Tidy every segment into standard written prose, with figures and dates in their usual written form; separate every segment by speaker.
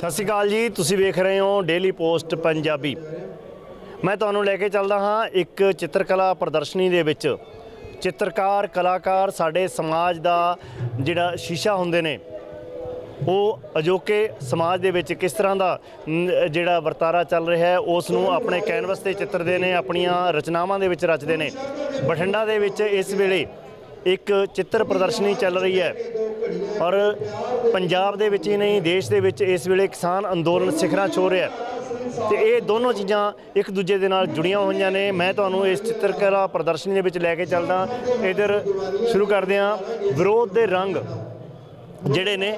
Speaker 1: ਸਤਿ ਸ਼੍ਰੀ ਅਕਾਲ ਜੀ, ਤੁਸੀਂ ਵੇਖ ਰਹੇ ਹੋ ਡੇਲੀ ਪੋਸਟ ਪੰਜਾਬੀ। ਮੈਂ ਤੁਹਾਨੂੰ ਲੈ ਕੇ ਚੱਲਦਾ ਹਾਂ ਇੱਕ ਚਿੱਤਰਕਲਾ ਪ੍ਰਦਰਸ਼ਨੀ ਦੇ ਵਿੱਚ। ਚਿੱਤਰਕਾਰ ਕਲਾਕਾਰ ਸਾਡੇ ਸਮਾਜ ਦਾ ਜਿਹੜਾ ਸ਼ੀਸ਼ਾ ਹੁੰਦੇ ਨੇ, ਉਹ ਅਜੋਕੇ ਸਮਾਜ ਦੇ ਵਿੱਚ ਕਿਸ ਤਰ੍ਹਾਂ ਦਾ ਜਿਹੜਾ ਵਰਤਾਰਾ ਚੱਲ ਰਿਹਾ ਹੈ ਉਸ ਨੂੰ ਆਪਣੇ ਕੈਨਵਸ 'ਤੇ ਚਿੱਤਰਦੇ ਨੇ, ਆਪਣੀਆਂ ਰਚਨਾਵਾਂ ਦੇ ਵਿੱਚ ਰਚਦੇ ਨੇ। ਬਠਿੰਡਾ ਦੇ ਵਿੱਚ ਇਸ ਵੇਲੇ ਇੱਕ ਚਿੱਤਰ ਪ੍ਰਦਰਸ਼ਨੀ ਚੱਲ ਰਹੀ ਹੈ ਔਰ ਪੰਜਾਬ ਦੇ ਵਿੱਚ ਹੀ ਨਹੀਂ, ਦੇਸ਼ ਦੇ ਵਿੱਚ ਇਸ ਵੇਲੇ ਕਿਸਾਨ ਅੰਦੋਲਨ ਸਿਖਰਾਂ ਛੂਹ ਰਿਹਾ ਤੇ ਇਹ ਦੋਨੋਂ ਚੀਜ਼ਾਂ ਇੱਕ ਦੂਜੇ ਦੇ ਨਾਲ ਜੁੜੀਆਂ ਹੋਈਆਂ ਨੇ। ਮੈਂ ਤੁਹਾਨੂੰ ਇਸ ਚਿੱਤਰਕਲਾ ਪ੍ਰਦਰਸ਼ਨੀ ਦੇ ਵਿੱਚ ਲੈ ਕੇ ਚੱਲਦਾ। ਇੱਧਰ ਸ਼ੁਰੂ ਕਰਦੇ ਹਾਂ। ਵਿਰੋਧ ਦੇ ਰੰਗ ਜਿਹੜੇ ਨੇ,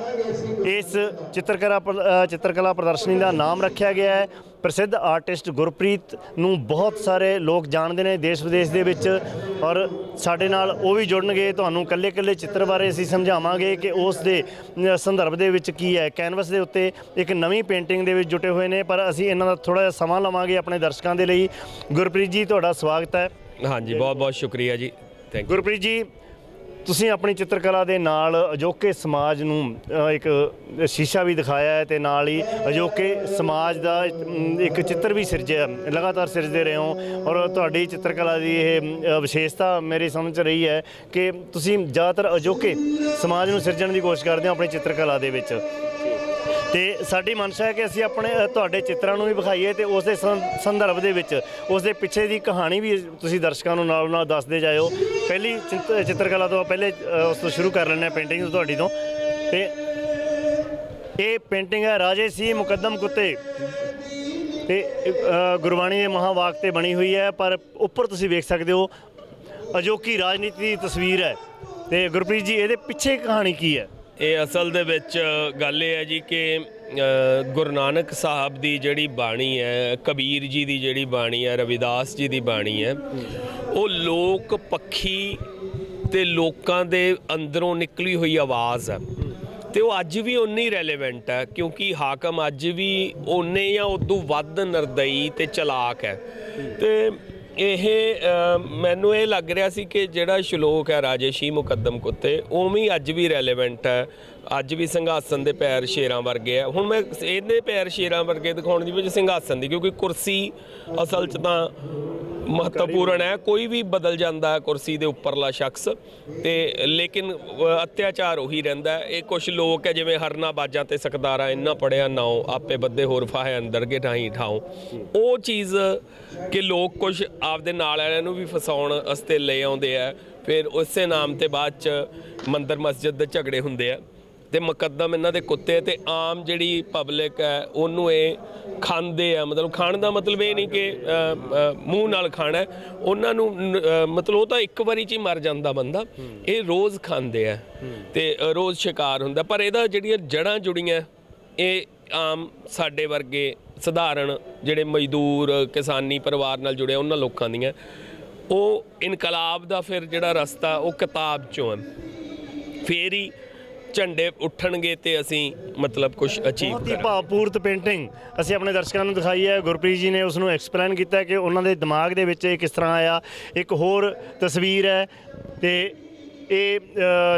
Speaker 1: ਇਸ ਚਿੱਤਰਕਲਾ ਪ੍ਰਦਰਸ਼ਨੀ ਦਾ ਨਾਮ ਰੱਖਿਆ ਗਿਆ ਹੈ। ਪ੍ਰਸਿੱਧ ਆਰਟਿਸਟ ਗੁਰਪ੍ਰੀਤ ਨੂੰ ਬਹੁਤ ਸਾਰੇ ਲੋਕ ਜਾਣਦੇ ਨੇ ਦੇਸ਼ ਵਿਦੇਸ਼ ਦੇ ਵਿੱਚ, ਔਰ ਸਾਡੇ ਨਾਲ ਉਹ ਵੀ ਜੁੜਨਗੇ। ਤੁਹਾਨੂੰ ਇਕੱਲੇ ਇਕੱਲੇ ਚਿੱਤਰ ਬਾਰੇ ਅਸੀਂ ਸਮਝਾਵਾਂਗੇ ਕਿ ਉਸ ਦੇ ਸੰਦਰਭ ਦੇ ਵਿੱਚ ਕੀ ਹੈ। ਕੈਨਵਸ ਦੇ ਉੱਤੇ ਇੱਕ ਨਵੀਂ ਪੇਂਟਿੰਗ ਦੇ ਵਿੱਚ ਜੁਟੇ ਹੋਏ ਨੇ, ਪਰ ਅਸੀਂ ਇਹਨਾਂ ਦਾ ਥੋੜ੍ਹਾ ਜਿਹਾ ਸਮਾਂ ਲਵਾਂਗੇ ਆਪਣੇ ਦਰਸ਼ਕਾਂ ਦੇ ਲਈ। ਗੁਰਪ੍ਰੀਤ ਜੀ, ਤੁਹਾਡਾ ਸਵਾਗਤ ਹੈ।
Speaker 2: ਹਾਂਜੀ, ਬਹੁਤ ਬਹੁਤ ਸ਼ੁਕਰੀਆ ਜੀ, ਥੈਂਕ ਯੂ।
Speaker 1: ਗੁਰਪ੍ਰੀਤ ਜੀ, ਤੁਸੀਂ ਆਪਣੀ ਚਿੱਤਰਕਲਾ ਦੇ ਨਾਲ ਅਜੋਕੇ ਸਮਾਜ ਨੂੰ ਇੱਕ ਸ਼ੀਸ਼ਾ ਵੀ ਦਿਖਾਇਆ ਹੈ ਤੇ ਨਾਲ ਹੀ ਅਜੋਕੇ ਸਮਾਜ ਦਾ ਇੱਕ ਚਿੱਤਰ ਵੀ ਸਿਰਜਿਆ, ਲਗਾਤਾਰ ਸਿਰਜਦੇ ਰਹੇ ਹੋ। ਔਰ ਤੁਹਾਡੀ ਚਿੱਤਰਕਲਾ ਦੀ ਇਹ ਵਿਸ਼ੇਸ਼ਤਾ ਮੇਰੀ ਸਮਝ 'ਚ ਰਹੀ ਹੈ ਕਿ ਤੁਸੀਂ ਜ਼ਿਆਦਾਤਰ ਅਜੋਕੇ ਸਮਾਜ ਨੂੰ ਸਿਰਜਣ ਦੀ ਕੋਸ਼ਿਸ਼ ਕਰਦੇ ਹੋ ਆਪਣੀ ਚਿੱਤਰਕਲਾ ਦੇ ਵਿੱਚ। ਤੇ ਸਾਡੀ ਮਨਸ਼ਾ ਹੈ ਕਿ ਅਸੀਂ ਆਪਣੇ ਤੁਹਾਡੇ ਚਿੱਤਰਾਂ ਨੂੰ ਵੀ ਵਿਖਾਈਏ ਤੇ ਉਸ ਦੇ ਸੰਦਰਭ ਦੇ ਵਿੱਚ ਉਸ ਦੇ ਪਿੱਛੇ ਦੀ ਕਹਾਣੀ ਵੀ ਤੁਸੀਂ ਦਰਸ਼ਕਾਂ ਨੂੰ ਨਾਲ ਨਾਲ ਦੱਸਦੇ ਜਾਇਓ। ਪਹਿਲੀ ਚਿੱਤਰਕਲਾ ਤੋਂ ਪਹਿਲੇ ਉਸ ਤੋਂ ਸ਼ੁਰੂ ਕਰ ਲੈਂਦੇ ਹਾਂ, ਪੇਂਟਿੰਗ ਤੁਹਾਡੀ ਤੋਂ। ਤੇ ਇਹ ਪੇਂਟਿੰਗ ਹੈ ਰਾਜੇ ਸੀ ਮੁਕੱਦਮ ਕੁੱਤੇ, ਤੇ ਗੁਰਬਾਣੀ ਦੇ ਮਹਾਂਵਾਕ 'ਤੇ ਬਣੀ ਹੋਈ ਹੈ, ਪਰ ਉੱਪਰ ਤੁਸੀਂ ਵੇਖ ਸਕਦੇ ਹੋ ਅਜੋਕੀ ਰਾਜਨੀਤੀ ਦੀ ਤਸਵੀਰ ਹੈ। ਤੇ ਗੁਰਪ੍ਰੀਤ ਜੀ, ਇਹਦੇ ਪਿੱਛੇ ਕਹਾਣੀ ਕੀ ਹੈ?
Speaker 2: ਇਹ ਅਸਲ ਦੇ ਵਿੱਚ ਗੱਲ ਇਹ ਹੈ ਜੀ ਕਿ ਗੁਰੂ ਨਾਨਕ ਸਾਹਿਬ ਦੀ ਜਿਹੜੀ ਬਾਣੀ ਹੈ, ਕਬੀਰ ਜੀ ਦੀ ਜਿਹੜੀ ਬਾਣੀ ਹੈ, ਰਵਿਦਾਸ ਜੀ ਦੀ ਬਾਣੀ ਹੈ, ਉਹ ਲੋਕ ਪੱਖੀ ਤੇ ਲੋਕਾਂ ਦੇ ਅੰਦਰੋਂ ਨਿਕਲੀ ਹੋਈ ਆਵਾਜ਼ ਹੈ। ਤੇ ਉਹ ਅੱਜ ਵੀ ਉਨੀ ਰੈਲੇਵੈਂਟ ਹੈ, ਕਿਉਂਕਿ ਹਾਕਮ ਅੱਜ ਵੀ ਉਨੇ ਜਾਂ ਉਦੋਂ ਵੱਧ ਨਿਰਦਈ ਤੇ ਚਲਾਕ ਹੈ। ਤੇ ਇਹ ਮੈਨੂੰ ਇਹ ਲੱਗ ਰਿਹਾ ਸੀ ਕਿ ਜਿਹੜਾ ਸ਼ਲੋਕ ਹੈ ਰਾਜੇ ਸੀ ਮੁਕੱਦਮ ਕੁੱਤੇ, ਉਵੇਂ ਅੱਜ ਵੀ ਰੈਲੇਵੈਂਟ ਹੈ। ਅੱਜ ਵੀ ਸਿੰਘਾਸਨ ਦੇ ਪੈਰ ਸ਼ੇਰਾਂ ਵਰਗੇ ਆ। ਹੁਣ ਮੈਂ ਇਹਦੇ ਪੈਰ ਸ਼ੇਰਾਂ ਵਰਗੇ ਦਿਖਾਉਣ ਦੀ ਵਜ੍ਹਾ ਸਿੰਘਾਸਨ ਦੀ, ਕਿਉਂਕਿ ਕੁਰਸੀ ਅਸਲ 'ਚ ਤਾਂ ਮਹੱਤਵਪੂਰਨ ਹੈ। ਕੋਈ ਵੀ ਬਦਲ ਜਾਂਦਾ ਹੈ ਕੁਰਸੀ ਦੇ ਉੱਪਰਲਾ ਸ਼ਖਸ, ਤੇ ਲੇਕਿਨ ਅਤਿਆਚਾਰ ਉਹੀ ਰਹਿੰਦਾ। ਇਹ ਕੁਛ ਲੋਕ ਹੈ ਜਿਵੇਂ ਹਰਨਾ ਬਾਜਾਂ ਤੇ ਸਕਦਾਰਾ, ਇੰਨਾ ਪੜਿਆ ਨਾਉ ਆਪੇ ਬੱਦੇ ਹੋਰ ਫਾਹੇ ਅੰਦਰ ਕੇ ਠਾਈ ਠਾਉ। ਉਹ ਚੀਜ਼ ਕਿ ਲੋਕ ਕੁਛ ਆਪਦੇ ਨਾਲ ਵਾਲਿਆਂ ਨੂੰ ਵੀ ਫਸਾਉਣ ਵਾਸਤੇ ਲੈ ਆਉਂਦੇ ਆ, ਫਿਰ ਉਸੇ ਨਾਮ 'ਤੇ ਬਾਅਦ 'ਚ ਮੰਦਰ ਮਸਜਿਦ ਦੇ ਝਗੜੇ ਹੁੰਦੇ ਆ ਤੇ ਮੁਕੱਦਮ ਇਹਨਾਂ ਦੇ ਕੁੱਤੇ। ਤੇ ਆਮ ਜਿਹੜੀ ਪਬਲਿਕ ਹੈ ਉਹਨੂੰ ਇਹ ਖਾਂਦੇ ਆ। ਮਤਲਬ ਖਾਣ ਦਾ ਮਤਲਬ ਇਹ ਨਹੀਂ ਕਿ ਮੂੰਹ ਨਾਲ ਖਾਣਾ, ਉਹਨਾਂ ਨੂੰ ਮਤਲਬ ਉਹ ਤਾਂ ਇੱਕ ਵਾਰੀ 'ਚ ਹੀ ਮਰ ਜਾਂਦਾ ਬੰਦਾ, ਇਹ ਰੋਜ਼ ਖਾਂਦੇ ਆ ਤੇ ਰੋਜ਼ ਸ਼ਿਕਾਰ ਹੁੰਦਾ। ਪਰ ਇਹਦਾ ਜਿਹੜੀਆਂ ਜੜ੍ਹਾਂ ਜੁੜੀਆਂ, ਇਹ ਆਮ ਸਾਡੇ ਵਰਗੇ ਸਧਾਰਨ ਜਿਹੜੇ ਮਜ਼ਦੂਰ ਕਿਸਾਨੀ ਪਰਿਵਾਰ ਨਾਲ ਜੁੜੇ ਉਹਨਾਂ ਲੋਕਾਂ ਦੀਆਂ। ਉਹ ਇਨਕਲਾਬ ਦਾ ਫਿਰ ਜਿਹੜਾ ਰਸਤਾ ਉਹ ਕਿਤਾਬ 'ਚੋਂ ਹੈ, ਫੇਰ ਹੀ ਝੰਡੇ ਉੱਠਣਗੇ ਤੇ ਅਸੀਂ ਮਤਲਬ ਕੁਛ ਅਚੀਵ ਕਰਾਂਗੇ।
Speaker 1: ਬਹੁਤ ਹੀ ਭਾਵਪੂਰਤ ਪੇਂਟਿੰਗ ਅਸੀਂ ਆਪਣੇ ਦਰਸ਼ਕਾਂ ਨੂੰ ਦਿਖਾਈ ਹੈ। ਗੁਰਪ੍ਰੀਤ ਜੀ ਨੇ ਉਸ ਨੂੰ ਐਕਸਪਲੇਨ ਕੀਤਾ ਕਿ ਉਹਨਾਂ ਦੇ ਦਿਮਾਗ ਦੇ ਵਿੱਚ ਇਹ ਕਿਸ ਤਰ੍ਹਾਂ ਆਇਆ। ਇੱਕ ਹੋਰ ਤਸਵੀਰ ਹੈ ਤੇ ਇਹ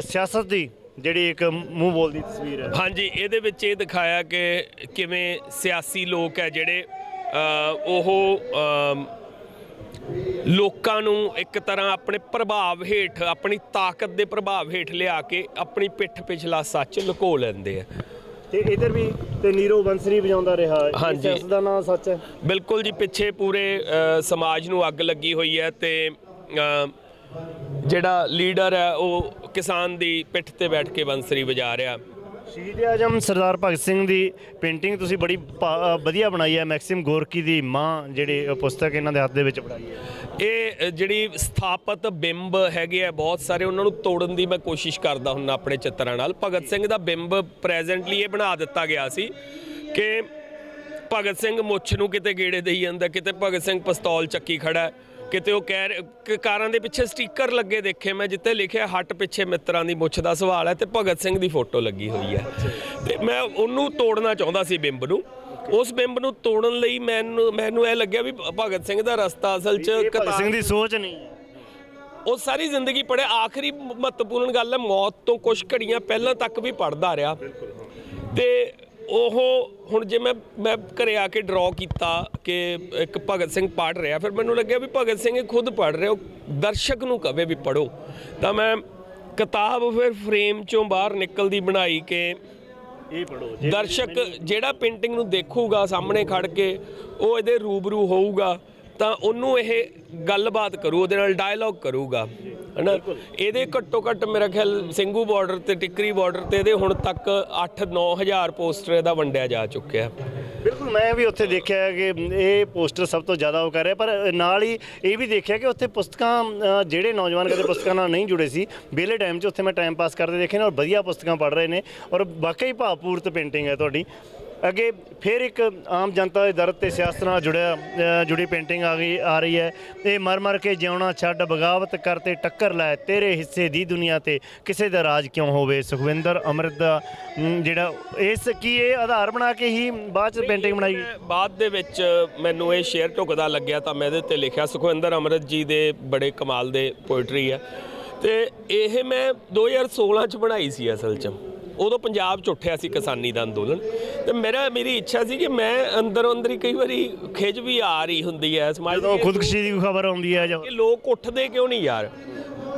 Speaker 1: ਸਿਆਸਤ ਦੀ ਜਿਹੜੀ ਇੱਕ ਮੂੰਹ ਬੋਲਦੀ ਤਸਵੀਰ ਹੈ।
Speaker 2: ਹਾਂਜੀ, ਇਹਦੇ ਵਿੱਚ ਇਹ ਦਿਖਾਇਆ ਕਿ ਕਿਵੇਂ ਸਿਆਸੀ ਲੋਕ ਹੈ ਜਿਹੜੇ ਉਹ ਲੋਕਾਂ ਨੂੰ ਇੱਕ ਤਰ੍ਹਾਂ ਆਪਣੇ ਪ੍ਰਭਾਵ ਹੇਠ, ਆਪਣੀ ਤਾਕਤ ਦੇ ਪ੍ਰਭਾਵ ਹੇਠ ਲਿਆ ਕੇ ਆਪਣੀ ਪਿੱਠ ਪਿਛਲਾ ਸੱਚ ਲੁਕੋ ਲੈਂਦੇ ਆ।
Speaker 1: ਤੇ ਇਧਰ ਵੀ ਤੇ ਨੀਰੋ ਬੰਸਰੀ ਵਜਾਉਂਦਾ ਰਿਹਾ।
Speaker 2: ਹਾਂਜੀ,
Speaker 1: ਇਸ ਦਾ ਨਾਮ ਸੱਚ ਹੈ।
Speaker 2: ਬਿਲਕੁਲ ਜੀ। ਪਿੱਛੇ ਪੂਰੇ ਸਮਾਜ ਨੂੰ ਅੱਗ ਲੱਗੀ ਹੋਈ ਹੈ ਤੇ ਜਿਹੜਾ ਲੀਡਰ ਹੈ ਉਹ ਕਿਸਾਨ ਦੀ ਪਿੱਠ ਤੇ ਬੈਠ ਕੇ ਬੰਸਰੀ ਵਜਾ ਰਿਹਾ।
Speaker 1: ਸ਼ਹੀਦ ਆਜ਼ਮ ਸਰਦਾਰ ਭਗਤ ਸਿੰਘ ਦੀ ਪੇਂਟਿੰਗ ਤੁਸੀਂ ਬੜੀ ਵਧੀਆ ਬਣਾਈ ਹੈ। ਮੈਕਸਿਮ ਗੋਰਕੀ ਦੀ ਮਾਂ ਜਿਹੜੀ ਪੁਸਤਕ ਇਹਨਾਂ ਦੇ ਹੱਥ ਦੇ ਵਿੱਚ ਬਣਾਈ ਹੈ।
Speaker 2: ਇਹ ਜਿਹੜੀ ਸਥਾਪਿਤ ਬਿੰਬ ਹੈਗੇ ਆ ਬਹੁਤ ਸਾਰੇ, ਉਹਨਾਂ ਨੂੰ ਤੋੜਨ ਦੀ ਮੈਂ ਕੋਸ਼ਿਸ਼ ਕਰਦਾ ਹੁੰਦਾ ਆਪਣੇ ਚਿੱਤਰਾਂ ਨਾਲ। ਭਗਤ ਸਿੰਘ ਦਾ ਬਿੰਬ ਪ੍ਰੈਜ਼ੈਂਟਲੀ ਇਹ ਬਣਾ ਦਿੱਤਾ ਗਿਆ ਸੀ ਕਿ ਭਗਤ ਸਿੰਘ ਮੁੱਛ ਨੂੰ ਕਿਤੇ ਗੇੜੇ ਦੇਈ ਜਾਂਦਾ, ਕਿਤੇ ਭਗਤ ਸਿੰਘ ਪਿਸਤੌਲ ਚੱਕੀ ਖੜਾ, ਕਿਤੇ ਉਹ ਕਹਿ ਕਾਰਾਂ ਦੇ ਪਿੱਛੇ ਸਟੀਕਰ ਲੱਗੇ ਦੇਖੇ ਮੈਂ, ਜਿੱਥੇ ਲਿਖਿਆ ਹੱਟ ਪਿੱਛੇ ਮਿੱਤਰਾਂ ਦੀ ਮੁੱਛ ਦਾ ਸਵਾਲ ਹੈ, ਤੇ ਭਗਤ ਸਿੰਘ ਦੀ ਫੋਟੋ ਲੱਗੀ ਹੋਈ ਹੈ। ਤੇ ਮੈਂ ਉਹਨੂੰ ਤੋੜਨਾ ਚਾਹੁੰਦਾ ਸੀ ਬਿੰਬ ਨੂੰ। ਉਸ ਬਿੰਬ ਨੂੰ ਤੋੜਨ ਲਈ ਮੈਨੂੰ ਇਹ ਲੱਗਿਆ ਵੀ ਭਗਤ ਸਿੰਘ ਦਾ ਰਸਤਾ ਅਸਲ 'ਚ
Speaker 1: ਭਗਤ ਸਿੰਘ ਦੀ ਸੋਚ ਨਹੀਂ,
Speaker 2: ਉਹ ਸਾਰੀ ਜ਼ਿੰਦਗੀ ਪੜ੍ਹਿਆ। ਆਖਰੀ ਮਹੱਤਵਪੂਰਨ ਗੱਲ ਹੈ, ਮੌਤ ਤੋਂ ਕੁਛ ਘੜੀਆਂ ਪਹਿਲਾਂ ਤੱਕ ਵੀ ਪੜ੍ਹਦਾ ਰਿਹਾ ਤੇ ਉਹ ਹੁਣ ਜੇ ਮੈਂ ਘਰੇ ਆ ਕੇ ਡਰਾ ਕੀਤਾ ਕਿ ਇੱਕ ਭਗਤ ਸਿੰਘ ਪੜ੍ਹ ਰਿਹਾ, ਫਿਰ ਮੈਨੂੰ ਲੱਗਿਆ ਵੀ ਭਗਤ ਸਿੰਘ ਖੁਦ ਪੜ੍ਹ ਰਿਹਾ, ਉਹ ਦਰਸ਼ਕ ਨੂੰ ਕਵੇ ਵੀ ਪੜ੍ਹੋ। ਤਾਂ ਮੈਂ ਕਿਤਾਬ ਫਿਰ ਫਰੇਮ ਚੋਂ ਬਾਹਰ ਨਿਕਲਦੀ ਬਣਾਈ ਕਿ
Speaker 1: ਇਹ ਪੜੋ,
Speaker 2: ਦਰਸ਼ਕ ਜਿਹੜਾ ਪੇਂਟਿੰਗ ਨੂੰ ਦੇਖੂਗਾ ਸਾਹਮਣੇ ਖੜ ਕੇ, ਉਹ ਇਹਦੇ ਰੂਬਰੂ ਹੋਊਗਾ ਤਾਂ ਉਹਨੂੰ ਇਹ ਗੱਲਬਾਤ ਕਰੂ, ਉਹਦੇ ਨਾਲ ਡਾਇਲੌਗ ਕਰੂਗਾ, ਹੈ ਨਾ। ਇਹਦੇ ਘੱਟੋ ਘੱਟ ਮੇਰਾ ਖਿਆਲ ਸਿੰਘੂ ਬਾਰਡਰ ਤੇ ਟਿੱਕਰੀ ਬਾਰਡਰ ਤੇ ਇਹਦੇ ਹੁਣ ਤੱਕ 8-9 ਹਜ਼ਾਰ ਪੋਸਟਰ ਇਹਦਾ ਵੰਡਿਆ ਜਾ ਚੁੱਕਿਆ।
Speaker 1: ਬਿਲਕੁਲ, ਮੈਂ ਵੀ ਉੱਥੇ ਦੇਖਿਆ ਕਿ ਇਹ ਪੋਸਟਰ ਸਭ ਤੋਂ ਜ਼ਿਆਦਾ ਉਹ ਕਰ ਰਿਹਾ, ਪਰ ਨਾਲ ਹੀ ਇਹ ਵੀ ਦੇਖਿਆ ਕਿ ਉੱਥੇ ਪੁਸਤਕਾਂ ਜਿਹੜੇ ਨੌਜਵਾਨ ਕਦੇ ਪੁਸਤਕਾਂ ਨਾਲ ਨਹੀਂ ਜੁੜੇ ਸੀ, ਵਿਹਲੇ ਟਾਈਮ 'ਚ ਉੱਥੇ ਮੈਂ ਟਾਈਮ ਪਾਸ ਕਰਦੇ ਦੇਖੇ ਨੇ ਔਰ ਵਧੀਆ ਪੁਸਤਕਾਂ ਪੜ੍ਹ ਰਹੇ ਨੇ ਔਰ ਵਾਕਈ ਭਾਵਪੂਰਤ ਪੇਂਟਿੰਗ ਹੈ ਤੁਹਾਡੀ। ਅੱਗੇ ਫਿਰ ਇੱਕ ਆਮ ਜਨਤਾ ਦੇ ਦਰਦ ਤੇ ਸਿਆਸਤ ਨਾਲ ਜੁੜੀ ਪੇਂਟਿੰਗ ਆ ਰਹੀ ਹੈ। ਇਹ ਮਰ ਮਰ ਕੇ ਜਿਉਣਾ ਛੱਡ, ਬਗਾਵਤ ਕਰਤੇ ਟੱਕਰ ਲੈ, ਤੇਰੇ ਹਿੱਸੇ ਦੀ ਦੁਨੀਆ ਤੇ ਕਿਸੇ ਦਾ ਰਾਜ ਕਿਉਂ ਹੋਵੇ। ਸੁਖਵਿੰਦਰ ਅੰਮ੍ਰਿਤ ਦਾ ਜਿਹੜਾ ਇਹ ਆਧਾਰ ਬਣਾ ਕੇ ਹੀ ਬਾਅਦ 'ਚ ਪੇਂਟਿੰਗ ਬਣਾਈ।
Speaker 2: ਬਾਅਦ ਦੇ ਵਿੱਚ ਮੈਨੂੰ ਇਹ ਸ਼ੇਅਰ ਢੁਕਦਾ ਲੱਗਿਆ ਤਾਂ ਮੈਂ ਇਹਦੇ 'ਤੇ ਲਿਖਿਆ। ਸੁਖਵਿੰਦਰ ਅੰਮ੍ਰਿਤ ਜੀ ਦੇ ਬੜੇ ਕਮਾਲ ਦੇ ਪੋਇਟਰੀ ਹੈ ਤੇ ਇਹ ਮੈਂ 2016 'ਚ ਬਣਾਈ ਸੀ। ਅਸਲ 'ਚ ਉਦੋਂ ਪੰਜਾਬ 'ਚ ਉੱਠਿਆ ਸੀ ਕਿਸਾਨੀ ਦਾ ਅੰਦੋਲਨ, ਤੇ ਮੇਰੀ ਇੱਛਾ ਸੀ ਕਿ ਮੈਂ ਅੰਦਰੋਂ ਅੰਦਰ ਹੀ ਕਈ ਵਾਰੀ ਖਿੱਚ ਵੀ ਆ ਰਹੀ ਹੁੰਦੀ ਹੈ ਸਮਾਜ
Speaker 1: ਜਦੋਂ ਖੁਦਕੁਸ਼ੀ ਦੀ ਖਬਰ ਆਉਂਦੀ ਹੈ ਜਾਂ
Speaker 2: ਕਿ ਲੋਕ ਉੱਠਦੇ ਕਿਉਂ ਨਹੀਂ ਯਾਰ,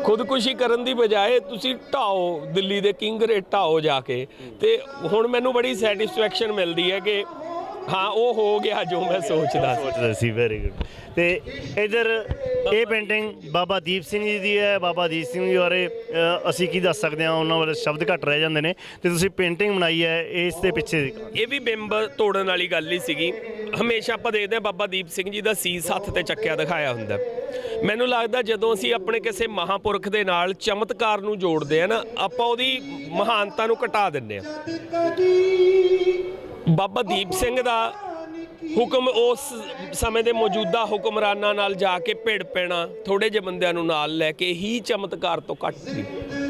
Speaker 2: ਖੁਦਕੁਸ਼ੀ ਕਰਨ ਦੀ ਬਜਾਏ ਤੁਸੀਂ ਢਾਓ, ਦਿੱਲੀ ਦੇ ਕਿੰਗ ਰੇਟ ਢਾਓ ਜਾ ਕੇ। ਤੇ ਹੁਣ ਮੈਨੂੰ ਬੜੀ ਸੈਟੀਸਫੈਕਸ਼ਨ ਮਿਲਦੀ ਹੈ ਕਿ ਹਾਂ ਉਹ ਹੋ ਗਿਆ ਜੋ ਮੈਂ ਸੋਚਦਾ
Speaker 1: ਸੀ। Very good. ਤੇ ਇਧਰ ਇਹ ਪੇਂਟਿੰਗ ਬਾਬਾ ਦੀਪ ਸਿੰਘ ਜੀ ਦੀ ਹੈ। ਬਾਬਾ ਦੀਪ ਸਿੰਘ ਜੀ ਬਾਰੇ ਅਸੀਂ ਕੀ ਦੱਸ ਸਕਦੇ ਹਾਂ, ਉਹਨਾਂ ਬਾਰੇ ਸ਼ਬਦ ਘੱਟ ਰਹਿ ਜਾਂਦੇ ਨੇ। ਤੇ ਤੁਸੀਂ ਪੇਂਟਿੰਗ ਬਣਾਈ ਹੈ, ਇਸ ਦੇ ਪਿੱਛੇ
Speaker 2: ਇਹ ਵੀ ਬਿੰਬ ਤੋੜਨ ਵਾਲੀ ਗੱਲ ਹੀ ਸੀਗੀ। ਹਮੇਸ਼ਾ ਆਪਾਂ ਦੇਖਦੇ ਹਾਂ ਬਾਬਾ ਦੀਪ ਸਿੰਘ ਜੀ ਦਾ ਸੀਸ ਹੱਥ ਤੇ ਚੱਕਿਆ ਦਿਖਾਇਆ ਹੁੰਦਾ। ਮੈਨੂੰ ਲੱਗਦਾ ਜਦੋਂ ਅਸੀਂ ਆਪਣੇ ਕਿਸੇ ਮਹਾਂਪੁਰਖ ਦੇ ਨਾਲ ਚਮਤਕਾਰ ਨੂੰ ਜੋੜਦੇ ਆ ਨਾ, ਆਪਾਂ ਉਹਦੀ ਮਹਾਨਤਾ ਨੂੰ ਘਟਾ ਦਿੰਦੇ ਆ। ਬਾਬਾ ਦੀਪ ਸਿੰਘ ਦਾ ਹੁਕਮ ਉਸ ਸਮੇਂ ਦੇ ਮੌਜੂਦਾ ਹੁਕਮਰਾਨਾਂ ਨਾਲ ਜਾ ਕੇ ਭਿੜ ਪੈਣਾ, ਥੋੜੇ ਜਿਹੇ ਬੰਦਿਆਂ ਨੂੰ ਨਾਲ ਲੈ ਕੇ ਹੀ ਚਮਤਕਾਰ ਤੋਂ ਘੱਟ ਸੀ।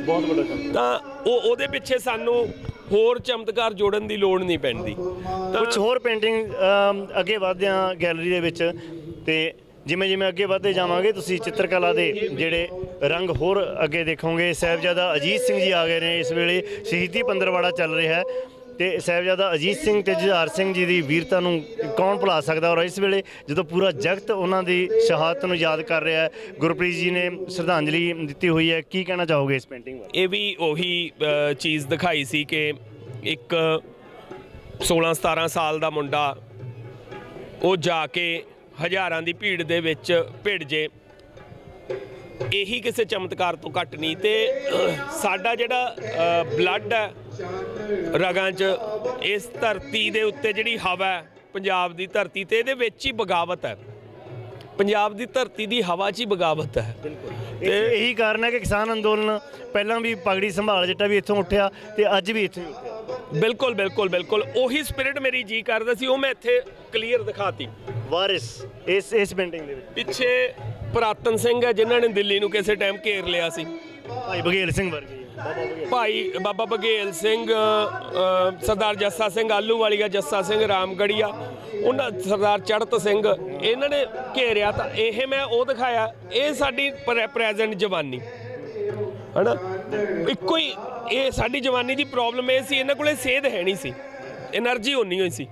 Speaker 1: ਬਹੁਤ ਵੱਡਾ ਕੰਮ।
Speaker 2: ਤਾਂ ਉਹਦੇ ਪਿੱਛੇ ਸਾਨੂੰ ਹੋਰ ਚਮਤਕਾਰ ਜੋੜਨ ਦੀ ਲੋੜ ਨਹੀਂ ਪੈਂਦੀ।
Speaker 1: ਕੁਝ ਹੋਰ ਪੇਂਟਿੰਗ ਅੱਗੇ ਵਧਦੇ ਹਾਂ ਗੈਲਰੀ ਦੇ ਵਿੱਚ, ਤੇ ਜਿਵੇਂ ਜਿਵੇਂ ਅੱਗੇ ਵਧਦੇ ਜਾਵਾਂਗੇ ਤੁਸੀਂ ਚਿੱਤਰਕਲਾ ਦੇ ਜਿਹੜੇ ਰੰਗ ਹੋਰ ਅੱਗੇ ਦੇਖੋਗੇ। ਸਾਹਿਬਜ਼ਾਦਾ ਅਜੀਤ ਸਿੰਘ ਜੀ ਆ ਗਏ ਨੇ ਇਸ ਵੇਲੇ, ਸ਼ਹੀਦੀ ਪੰਦਰਵਾੜਾ ਚੱਲ ਰਿਹਾ ਹੈ ਤੇ ਸਾਹਿਬਜ਼ਾਦਾ ਅਜੀਤ ਸਿੰਘ ਤੇ ਜੁਝਾਰ ਸਿੰਘ ਜੀ ਦੀ ਵੀਰਤਾ ਨੂੰ ਕੌਣ ਭੁਲਾ ਸਕਦਾ। ਔਰ ਇਸ ਵੇਲੇ ਜਦੋਂ ਪੂਰਾ ਜਗਤ ਉਹਨਾਂ ਦੀ ਸ਼ਹਾਦਤ ਨੂੰ ਯਾਦ ਕਰ ਰਿਹਾ ਹੈ, ਗੁਰਪ੍ਰੀਤ ਜੀ ਨੇ ਸ਼ਰਧਾਂਜਲੀ ਦਿੱਤੀ ਹੋਈ ਹੈ, ਕੀ ਕਹਿਣਾ ਚਾਹੋਗੇ ਇਸ ਪੇਂਟਿੰਗ ਬਾਰੇ?
Speaker 2: ਇਹ ਵੀ ਉਹੀ ਚੀਜ਼ ਦਿਖਾਈ ਸੀ ਕਿ ਇੱਕ 16-17 ਸਾਲ ਦਾ ਮੁੰਡਾ ਉਹ ਜਾ ਕੇ ਹਜ਼ਾਰਾਂ ਦੀ ਭੀੜ ਦੇ ਵਿੱਚ ਭਿੜ ਜੇ, ਇਹੀ ਕਿਸੇ ਚਮਤਕਾਰ ਤੋਂ ਘੱਟ ਨਹੀਂ। ਤੇ ਸਾਡਾ ਜਿਹੜਾ ਬਲੱਡ ਹੈ ਰਗਾਂ 'ਚ, ਇਸ ਧਰਤੀ ਦੇ ਉੱਤੇ ਜਿਹੜੀ ਹਵਾ ਹੈ ਪੰਜਾਬ ਦੀ ਧਰਤੀ ਤੇ, ਇਹਦੇ ਵਿੱਚ ਹੀ ਬਗਾਵਤ ਹੈ। ਪੰਜਾਬ ਦੀ ਧਰਤੀ ਦੀ ਹਵਾ 'ਚ ਹੀ ਬਗਾਵਤ ਹੈ।
Speaker 1: ਤੇ ਇਹੀ ਕਾਰਨ ਹੈ ਕਿ ਕਿਸਾਨ ਅੰਦੋਲਨ ਪਹਿਲਾਂ ਵੀ ਪਗੜੀ ਸੰਭਾਲ ਜੱਟਾ ਵੀ ਇੱਥੋਂ ਉੱਠਿਆ ਤੇ ਅੱਜ ਵੀ ਇੱਥੇ ਉੱਠਿਆ।
Speaker 2: ਬਿਲਕੁਲ ਬਿਲਕੁਲ ਬਿਲਕੁਲ ਉਹੀ ਸਪਿਰਿਟ ਮੇਰੀ ਜੀ ਕਰਦਾ ਸੀ, ਉਹ ਮੈਂ ਇੱਥੇ ਕਲੀਅਰ ਦਿਖਾਤੀ।
Speaker 1: ਵਾਰਿਸ ਇਸ ਪੇਂਟਿੰਗ ਦੇ ਵਿੱਚ
Speaker 2: ਪਿੱਛੇ ਪੁਰਾਤਨ ਸਿੰਘ ਹੈ ਜਿਨ੍ਹਾਂ ਨੇ ਦਿੱਲੀ ਨੂੰ ਕਿਸੇ ਟਾਈਮ ਘੇਰ ਲਿਆ ਸੀ,
Speaker 1: ਭਾਈ ਬਘੇਲ ਸਿੰਘ ਵਰਗੇ,
Speaker 2: ਭਾਈ ਬਾਬਾ ਬਘੇਲ ਸਿੰਘ, ਸਰਦਾਰ ਜੱਸਾ ਸਿੰਘ ਆਲੂਵਾਲੀਆ, ਜੱਸਾ ਸਿੰਘ ਰਾਮਗੜੀਆ, ਉਹਨਾਂ ਸਰਦਾਰ ਚੜ੍ਹਤ ਸਿੰਘ, ਇਹਨਾਂ ਨੇ ਘੇਰਿਆ। ਤਾਂ ਇਹ ਮੈਂ ਉਹ ਦਿਖਾਇਆ, ਇਹ ਸਾਡੀ ਪ੍ਰੈਜ਼ੈਂਟ ਜਵਾਨੀ ਹੈ ਨਾ। ਇੱਕੋ ਹੀ ਇਹ ਸਾਡੀ ਜਵਾਨੀ ਦੀ ਪ੍ਰੋਬਲਮ ਇਹ ਸੀ, ਇਹਨਾਂ ਕੋਲੇ ਸੇਧ ਹੈ ਨਹੀਂ ਸੀ, એનર્ਜੀ ਉਨੀ ਹੋਈ ਸੀ,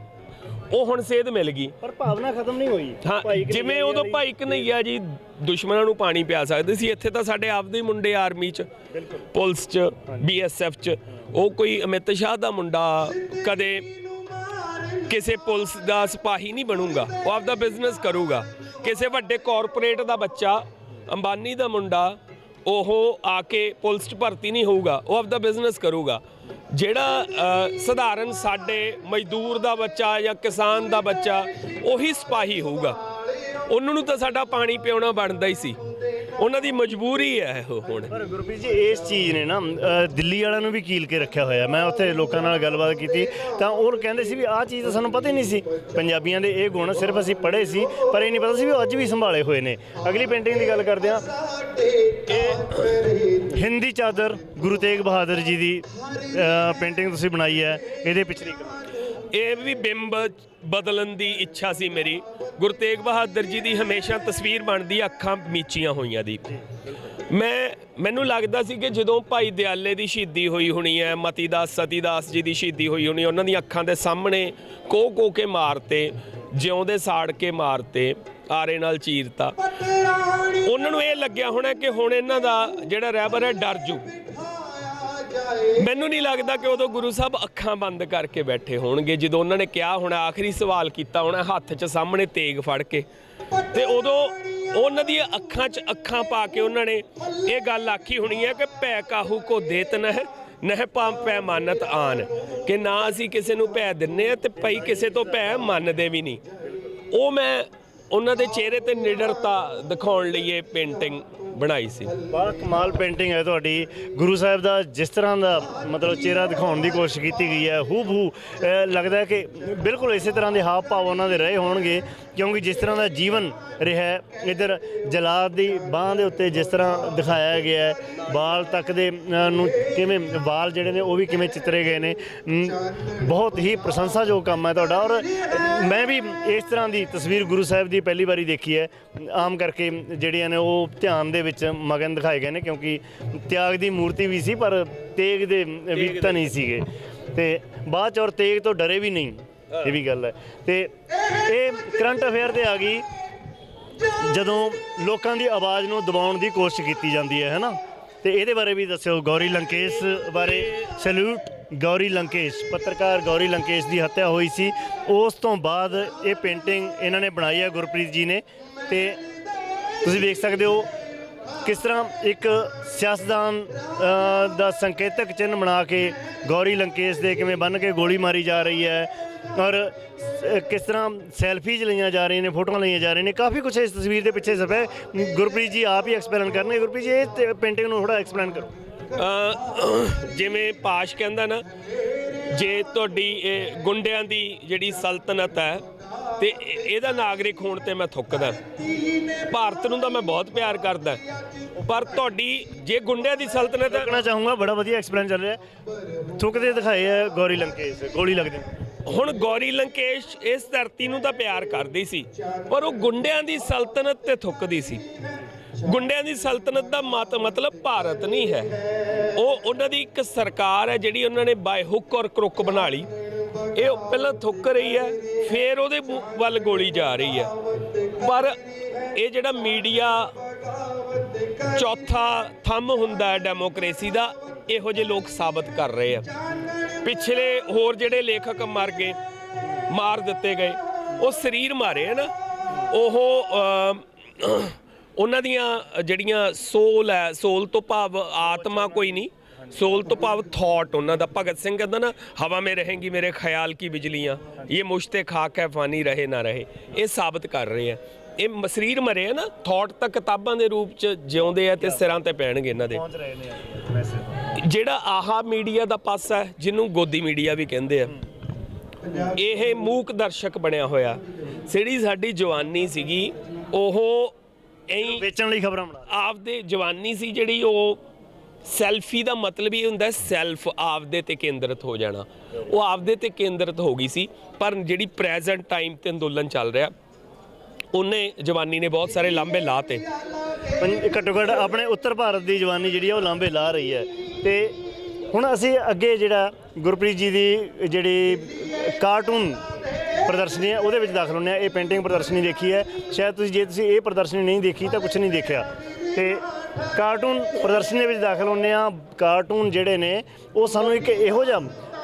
Speaker 2: ਉਹ ਹੁਣ ਸੇਧ ਮਿਲ ਗਈ।
Speaker 1: ਪਰ ਭਾਵਨਾ ਖਤਮ ਨਹੀਂ ਹੋਈ।
Speaker 2: ਹਾਂ, ਜਿਵੇਂ ਉਦੋਂ ਭਾਈ ਕਨ੍ਹਈਆ ਜੀ ਦੁਸ਼ਮਣਾਂ ਨੂੰ ਪਾਣੀ ਪਿਆ ਸਕਦੇ ਸੀ, ਇੱਥੇ ਤਾਂ ਸਾਡੇ ਆਪਦੇ ਹੀ ਮੁੰਡੇ ਆਰਮੀ 'ਚ, ਪੁਲਿਸ 'ਚ, BSF 'ਚ। ਉਹ ਕੋਈ ਅਮਿਤ ਸ਼ਾਹ ਦਾ ਮੁੰਡਾ ਕਦੇ ਕਿਸੇ ਪੁਲਿਸ ਦਾ ਸਿਪਾਹੀ ਨਹੀਂ ਬਣੂਗਾ, ਉਹ ਆਪਦਾ ਬਿਜ਼ਨਸ ਕਰੂਗਾ। ਕਿਸੇ ਵੱਡੇ ਕਾਰਪੋਰੇਟ ਦਾ ਬੱਚਾ, ਅੰਬਾਨੀ ਦਾ ਮੁੰਡਾ, ਉਹ ਆ ਕੇ ਪੁਲਿਸ 'ਚ ਭਰਤੀ ਨਹੀਂ ਹੋਊਗਾ, ਉਹ ਆਪਦਾ ਬਿਜ਼ਨਸ ਕਰੂਗਾ। ਜਿਹੜਾ ਸਧਾਰਨ ਸਾਡੇ ਮਜ਼ਦੂਰ ਦਾ ਬੱਚਾ ਜਾਂ ਕਿਸਾਨ ਦਾ ਬੱਚਾ, ਉਹੀ ਸਿਪਾਹੀ ਹੋਊਗਾ। ਉਹਨਾਂ ਨੂੰ ਤਾਂ ਸਾਡਾ ਪਾਣੀ ਪਿਆਉਣਾ ਬਣਦਾ ਹੀ ਸੀ, ਉਹਨਾਂ ਦੀ ਮਜਬੂਰੀ ਹੈ ਉਹ ਹੁਣ।
Speaker 1: ਪਰ ਗੁਰਪ੍ਰੀਤ ਜੀ ਇਸ ਚੀਜ਼ ਨੇ ਨਾ ਦਿੱਲੀ ਵਾਲਿਆਂ ਨੂੰ ਵੀ ਕੀਲ ਕੇ ਰੱਖਿਆ ਹੋਇਆ। ਮੈਂ ਉੱਥੇ ਲੋਕਾਂ ਨਾਲ ਗੱਲਬਾਤ ਕੀਤੀ ਤਾਂ ਉਹ ਕਹਿੰਦੇ ਸੀ ਵੀ ਆਹ ਚੀਜ਼ ਤਾਂ ਸਾਨੂੰ ਪਤਾ ਹੀ ਨਹੀਂ ਸੀ, ਪੰਜਾਬੀਆਂ ਦੇ ਇਹ ਗੁਣ ਸਿਰਫ ਅਸੀਂ ਪੜ੍ਹੇ ਸੀ, ਪਰ ਇਹ ਨਹੀਂ ਪਤਾ ਸੀ ਵੀ ਉਹ ਅੱਜ ਵੀ ਸੰਭਾਲੇ ਹੋਏ ਨੇ। ਅਗਲੀ ਪੇਂਟਿੰਗ ਦੀ ਗੱਲ ਕਰਦੇ ਹਾਂ। ਇਹ ਹਿੰਦੀ ਚਾਦਰ ਗੁਰੂ ਤੇਗ ਬਹਾਦਰ ਜੀ ਦੀ ਪੇਂਟਿੰਗ ਤੁਸੀਂ ਬਣਾਈ ਹੈ, ਇਹਦੇ ਪਿਛਲੀ
Speaker 2: ਇਹ ਵੀ ਬਿੰਬ ਬਦਲਣ ਦੀ ਇੱਛਾ ਸੀ ਮੇਰੀ। ਗੁਰੂ ਤੇਗ ਬਹਾਦਰ ਜੀ ਦੀ ਹਮੇਸ਼ਾ ਤਸਵੀਰ ਬਣਦੀ ਅੱਖਾਂ ਮੀਚੀਆਂ ਹੋਈਆਂ ਦੀ। ਮੈਨੂੰ ਲੱਗਦਾ ਸੀ ਕਿ ਜਦੋਂ ਭਾਈ ਦਿਆਲੇ ਦੀ ਸ਼ਹੀਦੀ ਹੋਈ ਹੋਣੀ ਹੈ, ਮਤੀਦਾਸ ਸਤੀਦਾਸ ਜੀ ਦੀ ਸ਼ਹੀਦੀ ਹੋਈ ਹੋਣੀ, ਉਹਨਾਂ ਦੀਆਂ ਅੱਖਾਂ ਦੇ ਸਾਹਮਣੇ ਕੋਹ ਕੇ ਮਾਰਤੇ, ਜਿਉਂਦੇ ਸਾੜ ਕੇ ਮਾਰਤੇ, ਆਰੇ ਨਾਲ ਚੀਰਤਾ। ਉਹਨਾਂ ਨੂੰ ਇਹ ਲੱਗਿਆ ਹੋਣਾ ਕਿ ਹੁਣ ਇਹਨਾਂ ਦਾ ਜਿਹੜਾ ਰਹਿਬਰ ਹੈ ਡਰ ਜੂ। ਮੈਨੂੰ ਨਹੀਂ ਲੱਗਦਾ ਕਿ ਉਦੋਂ ਗੁਰੂ ਸਾਹਿਬ ਅੱਖਾਂ ਬੰਦ ਕਰਕੇ ਬੈਠੇ ਹੋਣਗੇ ਜਦੋਂ ਉਹਨਾਂ ਨੇ ਕਿਹਾ ਹੋਣਾ, ਆਖਰੀ ਸਵਾਲ ਕੀਤਾ ਹੋਣਾ ਹੱਥ 'ਚ ਸਾਹਮਣੇ ਤੇਗ ਫੜ ਕੇ, ਤੇ ਉਦੋਂ ਉਹਨਾਂ ਦੀਆਂ ਅੱਖਾਂ 'ਚ ਅੱਖਾਂ ਪਾ ਕੇ ਉਹਨਾਂ ਨੇ ਇਹ ਗੱਲ ਆਖੀ ਹੋਣੀ ਹੈ ਕਿ ਭੈ ਕਾਹੂ ਕੋ ਦੇਤ ਨਹਿ ਪੈ ਮਾਨਤ ਆਨ, ਕਿ ਨਾ ਅਸੀਂ ਕਿਸੇ ਨੂੰ ਭੈ ਦਿੰਨੇ ਆ ਤੇ ਭਾਈ ਕਿਸੇ ਤੋਂ ਭੈ ਮੰਨਦੇ ਵੀ ਨਹੀਂ। ਉਹ ਮੈਂ ਉਹਨਾਂ ਦੇ ਚਿਹਰੇ ਤੇ ਨਿਡਰਤਾ ਦਿਖਾਉਣ ਲਈ ਇਹ ਪੇਂਟਿੰਗ ਬਣਾਈ ਸੀ।
Speaker 1: ਬੜਾ ਕਮਾਲ ਪੇਂਟਿੰਗ ਹੈ ਤੁਹਾਡੀ। ਗੁਰੂ ਸਾਹਿਬ ਦਾ ਜਿਸ ਤਰ੍ਹਾਂ ਦਾ ਮਤਲਬ ਚਿਹਰਾ ਦਿਖਾਉਣ ਦੀ ਕੋਸ਼ਿਸ਼ ਕੀਤੀ ਗਈ ਹੈ, ਹੂ ਲੱਗਦਾ ਕਿ ਬਿਲਕੁਲ ਇਸੇ ਤਰ੍ਹਾਂ ਦੇ ਹਾਵ ਭਾਵ ਉਹਨਾਂ ਦੇ ਰਹੇ ਹੋਣਗੇ, ਕਿਉਂਕਿ ਜਿਸ ਤਰ੍ਹਾਂ ਦਾ ਜੀਵਨ ਰਿਹਾ ਇੱਧਰ ਜਲਾਦ ਦੀ ਬਾਂਹ ਦੇ ਉੱਤੇ ਜਿਸ ਤਰ੍ਹਾਂ ਦਿਖਾਇਆ ਗਿਆ ਹੈ, ਬਾਲ ਤੱਕ ਦੇ ਨੂੰ ਕਿਵੇਂ ਬਾਲ ਜਿਹੜੇ ਨੇ ਉਹ ਵੀ ਕਿਵੇਂ ਚਿੱਤਰੇ ਗਏ ਨੇ, ਬਹੁਤ ਹੀ ਪ੍ਰਸ਼ੰਸਾਯੋਗ ਕੰਮ ਹੈ ਤੁਹਾਡਾ। ਔਰ ਮੈਂ ਵੀ ਇਸ ਤਰ੍ਹਾਂ ਦੀ ਤਸਵੀਰ ਗੁਰੂ ਸਾਹਿਬ ਦੀ ਪਹਿਲੀ ਵਾਰੀ ਦੇਖੀ ਹੈ। ਆਮ ਕਰਕੇ ਜਿਹੜੀਆਂ ਨੇ ਉਹ ਧਿਆਨ ਦੇ ਵਿੱਚ ਮਗਨ ਦਿਖਾਏ ਗਏ ਨੇ, ਕਿਉਂਕਿ ਤਿਆਗ ਦੀ ਮੂਰਤੀ ਵੀ ਸੀ ਪਰ ਤੇਗ ਦੇ ਵੀ ਤਾਂ ਨਹੀਂ ਸੀਗੇ, ਤੇ ਬਾਅਦ 'ਚ ਔਰ ਤੇਗ ਤੋਂ ਡਰੇ ਵੀ ਨਹੀਂ, ਇਹ ਵੀ ਗੱਲ ਹੈ। ਤੇ ਇਹ ਕਰੰਟ ਅਫੇਅਰ 'ਤੇ ਆ ਗਈ ਜਦੋਂ ਲੋਕਾਂ ਦੀ ਆਵਾਜ਼ ਨੂੰ ਦਬਾਉਣ ਦੀ ਕੋਸ਼ਿਸ਼ ਕੀਤੀ ਜਾਂਦੀ ਹੈ ਨਾ, ਤੇ ਇਹਦੇ ਬਾਰੇ ਵੀ ਦੱਸਿਓ। ਗੌਰੀ ਲੰਕੇਸ਼ ਬਾਰੇ ਸੈਲੂਟ। ਗੌਰੀ ਲੰਕੇਸ਼, ਪੱਤਰਕਾਰ ਗੌਰੀ ਲੰਕੇਸ਼ ਦੀ ਹੱਤਿਆ ਹੋਈ ਸੀ, ਉਸ ਤੋਂ ਬਾਅਦ ਇਹ ਪੇਂਟਿੰਗ ਇਹਨਾਂ ਨੇ ਬਣਾਈ ਹੈ ਗੁਰਪ੍ਰੀਤ ਜੀ ਨੇ। ਤੇ ਤੁਸੀਂ ਵੇਖ ਸਕਦੇ ਹੋ ਕਿਸ ਤਰ੍ਹਾਂ ਇੱਕ ਸਿਆਸਤਦਾਨ ਦਾ ਸੰਕੇਤਕ ਚਿੰਨ੍ਹ ਬਣਾ ਕੇ ਗੌਰੀ ਲੰਕੇਸ਼ ਦੇ ਕਿਵੇਂ ਬੰਨ੍ਹ ਕੇ ਗੋਲੀ ਮਾਰੀ ਜਾ ਰਹੀ ਹੈ, ਔਰ ਕਿਸ ਤਰ੍ਹਾਂ ਸੈਲਫੀਜ਼ ਲਈਆਂ ਜਾ ਰਹੀਆਂ ਨੇ, ਫੋਟੋਆਂ ਲਈਆਂ ਜਾ ਰਹੀਆਂ ਨੇ। ਕਾਫੀ ਕੁਛ ਇਸ ਤਸਵੀਰ ਦੇ ਪਿੱਛੇ ਸਭ ਹੈ। ਗੁਰਪ੍ਰੀਤ ਜੀ ਆਪ ਹੀ ਐਕਸਪਲੇਨ ਕਰਨਗੇ। ਗੁਰਪ੍ਰੀਤ ਜੀ ਇਹ ਪੇਂਟਿੰਗ ਨੂੰ ਥੋੜ੍ਹਾ ਐਕਸਪਲੇਨ ਕਰੋ।
Speaker 2: ਜਿਵੇਂ ਪਾਸ਼ ਕਹਿੰਦਾ ਨਾ, ਜੇ ਤੁਹਾਡੀ ਇਹ ਗੁੰਡਿਆਂ ਦੀ ਜਿਹੜੀ ਸਲਤਨਤ ਹੈ ਤੇ ਇਹਦਾ ਨਾਗਰਿਕ ਹੋਣ ਤੇ ਮੈਂ ਥੁੱਕਦਾ। ਭਾਰਤ ਨੂੰ ਤਾਂ ਮੈਂ ਬਹੁਤ ਪਿਆਰ ਕਰਦਾ, ਪਰ ਤੁਹਾਡੀ ਜੇ ਗੁੰਡਿਆਂ ਦੀ ਸਲਤਨਤ ਹੈ।
Speaker 1: ਕਹਿਣਾ ਚਾਹੂੰਗਾ ਬੜਾ ਵਧੀਆ ਐਕਸਪਲੇਨ ਚੱਲ ਰਿਹਾ, ਥੁੱਕਦੇ ਦਿਖਾਏ ਹੈ ਗੌਰੀ ਲੰਕੇਸ਼, ਗੋਲੀ ਲੱਗਦੀ।
Speaker 2: ਹੁਣ ਗੌਰੀ ਲੰਕੇਸ਼ ਇਸ ਧਰਤੀ ਨੂੰ ਤਾਂ ਪਿਆਰ ਕਰਦੀ ਸੀ, ਪਰ ਉਹ ਗੁੰਡਿਆਂ ਦੀ ਸਲਤਨਤ ਤੇ ਥੁੱਕਦੀ ਸੀ। ਗੁੰਡਿਆਂ ਦੀ ਸਲਤਨਤ ਦਾ ਮਤਲਬ ਭਾਰਤ ਨਹੀਂ ਹੈ। ਉਹ ਉਹਨਾਂ ਦੀ ਇੱਕ ਸਰਕਾਰ ਹੈ ਜਿਹੜੀ ਉਹਨਾਂ ਨੇ ਬਾਏ ਹੁੱਕ ਔਰ ਕਰੁੱਕ ਬਣਾ ਲਈ। ਇਹ ਪਹਿਲਾਂ ਥੁੱਕ ਰਹੀ ਹੈ, ਫਿਰ ਉਹਦੇ ਵੱਲ ਗੋਲੀ ਜਾ ਰਹੀ ਹੈ। ਪਰ ਇਹ ਜਿਹੜਾ ਮੀਡੀਆ ਚੌਥਾ ਥੰਮ ਹੁੰਦਾ ਡੈਮੋਕ੍ਰੇਸੀ ਦਾ, ਇਹੋ ਜਿਹੇ ਲੋਕ ਸਾਬਤ ਕਰ ਰਹੇ ਆ। ਪਿਛਲੇ ਹੋਰ ਜਿਹੜੇ ਲੇਖਕ ਮਰ ਗਏ, ਮਾਰ ਦਿੱਤੇ ਗਏ, ਉਹ ਸਰੀਰ ਮਾਰੇ ਹੈ ਨਾ, ਉਹਨਾਂ ਦੀਆਂ ਜਿਹੜੀਆਂ ਸੋਲ ਹੈ, ਸੋਲ ਤੋਂ ਭਾਵ ਆਤਮਾ ਕੋਈ ਨਹੀਂ, ਸੋਲ ਤੋਂ ਭਾਵ ਥਾਟ ਉਹਨਾਂ ਦਾ। ਭਗਤ ਸਿੰਘ ਕਹਿੰਦਾ ਨਾ, ਹਵਾ ਮੇ ਰਹੇਂਗੀ ਮੇਰੇ ਖਿਆਲ ਕੀ ਬਿਜਲੀਆਂ, ਇਹ ਮੁਸ਼ਤੇ ਖਾਕ ਹੈ ਫਾਨੀ ਰਹੇ ਨਾ ਰਹੇ। ਇਹ ਸਾਬਤ ਕਰ ਰਹੇ ਆ। ਇਹ ਸਰੀਰ ਮਰੇ ਆ ਨਾ, ਥਾਟ ਤਾਂ ਕਿਤਾਬਾਂ ਦੇ ਰੂਪ 'ਚ ਜਿਉਂਦੇ ਆ ਤੇ ਸਿਰਾਂ ਤੇ ਪੈਣਗੇ ਇਹਨਾਂ ਦੇ। ਜਿਹੜਾ ਆਹਾ ਮੀਡੀਆ ਦਾ ਪਾਸਾ ਹੈ, ਜਿਹਨੂੰ ਗੋਦੀ ਮੀਡੀਆ ਵੀ ਕਹਿੰਦੇ ਆ, ਇਹ ਮੂਕ ਦਰਸ਼ਕ ਬਣਿਆ ਹੋਇਆ। ਜਿਹੜੀ ਸਾਡੀ ਜਵਾਨੀ ਸੀਗੀ ਉਹ
Speaker 1: ਵੇਚਣ ਲਈ ਖਬਰਾਂ ਬਣਾ
Speaker 2: ਆਪਦੇ ਜਵਾਨੀ ਸੀ ਜਿਹੜੀ, ਉਹ ਸੈਲਫੀ ਦਾ ਮਤਲਬ ਇਹ ਹੁੰਦਾ ਸੈਲਫ, ਆਪਦੇ ਤੇ ਕੇਂਦਰਿਤ ਹੋ ਜਾਣਾ। ਉਹ ਆਪਦੇ ਤੇ ਕੇਂਦਰਿਤ ਹੋ ਗਈ ਸੀ। ਪਰ ਜਿਹੜੀ ਪ੍ਰੈਜ਼ੈਂਟ ਟਾਈਮ ਤੇ ਅੰਦੋਲਨ ਚੱਲ ਰਿਹਾ, ਉਹਨੇ ਜਵਾਨੀ ਨੇ ਬਹੁਤ ਸਾਰੇ ਲਾਂਭੇ ਲਾਤੇ।
Speaker 1: ਘੱਟੋ ਘੱਟ ਆਪਣੇ ਉੱਤਰ ਭਾਰਤ ਦੀ ਜਵਾਨੀ ਜਿਹੜੀ ਆ ਉਹ ਲਾਂਭੇ ਲਾ ਰਹੀ ਹੈ। ਤੇ ਹੁਣ ਅਸੀਂ ਅੱਗੇ ਜਿਹੜਾ ਗੁਰਪ੍ਰੀਤ ਜੀ ਦੀ ਜਿਹੜੀ ਕਾਰਟੂਨ ਪ੍ਰਦਰਸ਼ਨੀ ਹੈ ਉਹਦੇ ਵਿੱਚ ਦਾਖਲ ਹੁੰਦੇ ਹਾਂ। ਇਹ ਪੇਂਟਿੰਗ ਪ੍ਰਦਰਸ਼ਨੀ ਦੇਖੀ ਹੈ ਸ਼ਾਇਦ ਤੁਸੀਂ, ਜੇ ਤੁਸੀਂ ਇਹ ਪ੍ਰਦਰਸ਼ਨੀ ਨਹੀਂ ਦੇਖੀ ਤਾਂ ਕੁਛ ਨਹੀਂ ਦੇਖਿਆ। ਤੇ ਕਾਰਟੂਨ ਪ੍ਰਦਰਸ਼ਨੀ ਦੇ ਵਿੱਚ ਦਾਖਲ ਹੁੰਦੇ ਹਾਂ। ਕਾਰਟੂਨ ਜਿਹੜੇ ਨੇ ਉਹ ਸਾਨੂੰ ਇੱਕ ਇਹੋ ਜਿਹਾ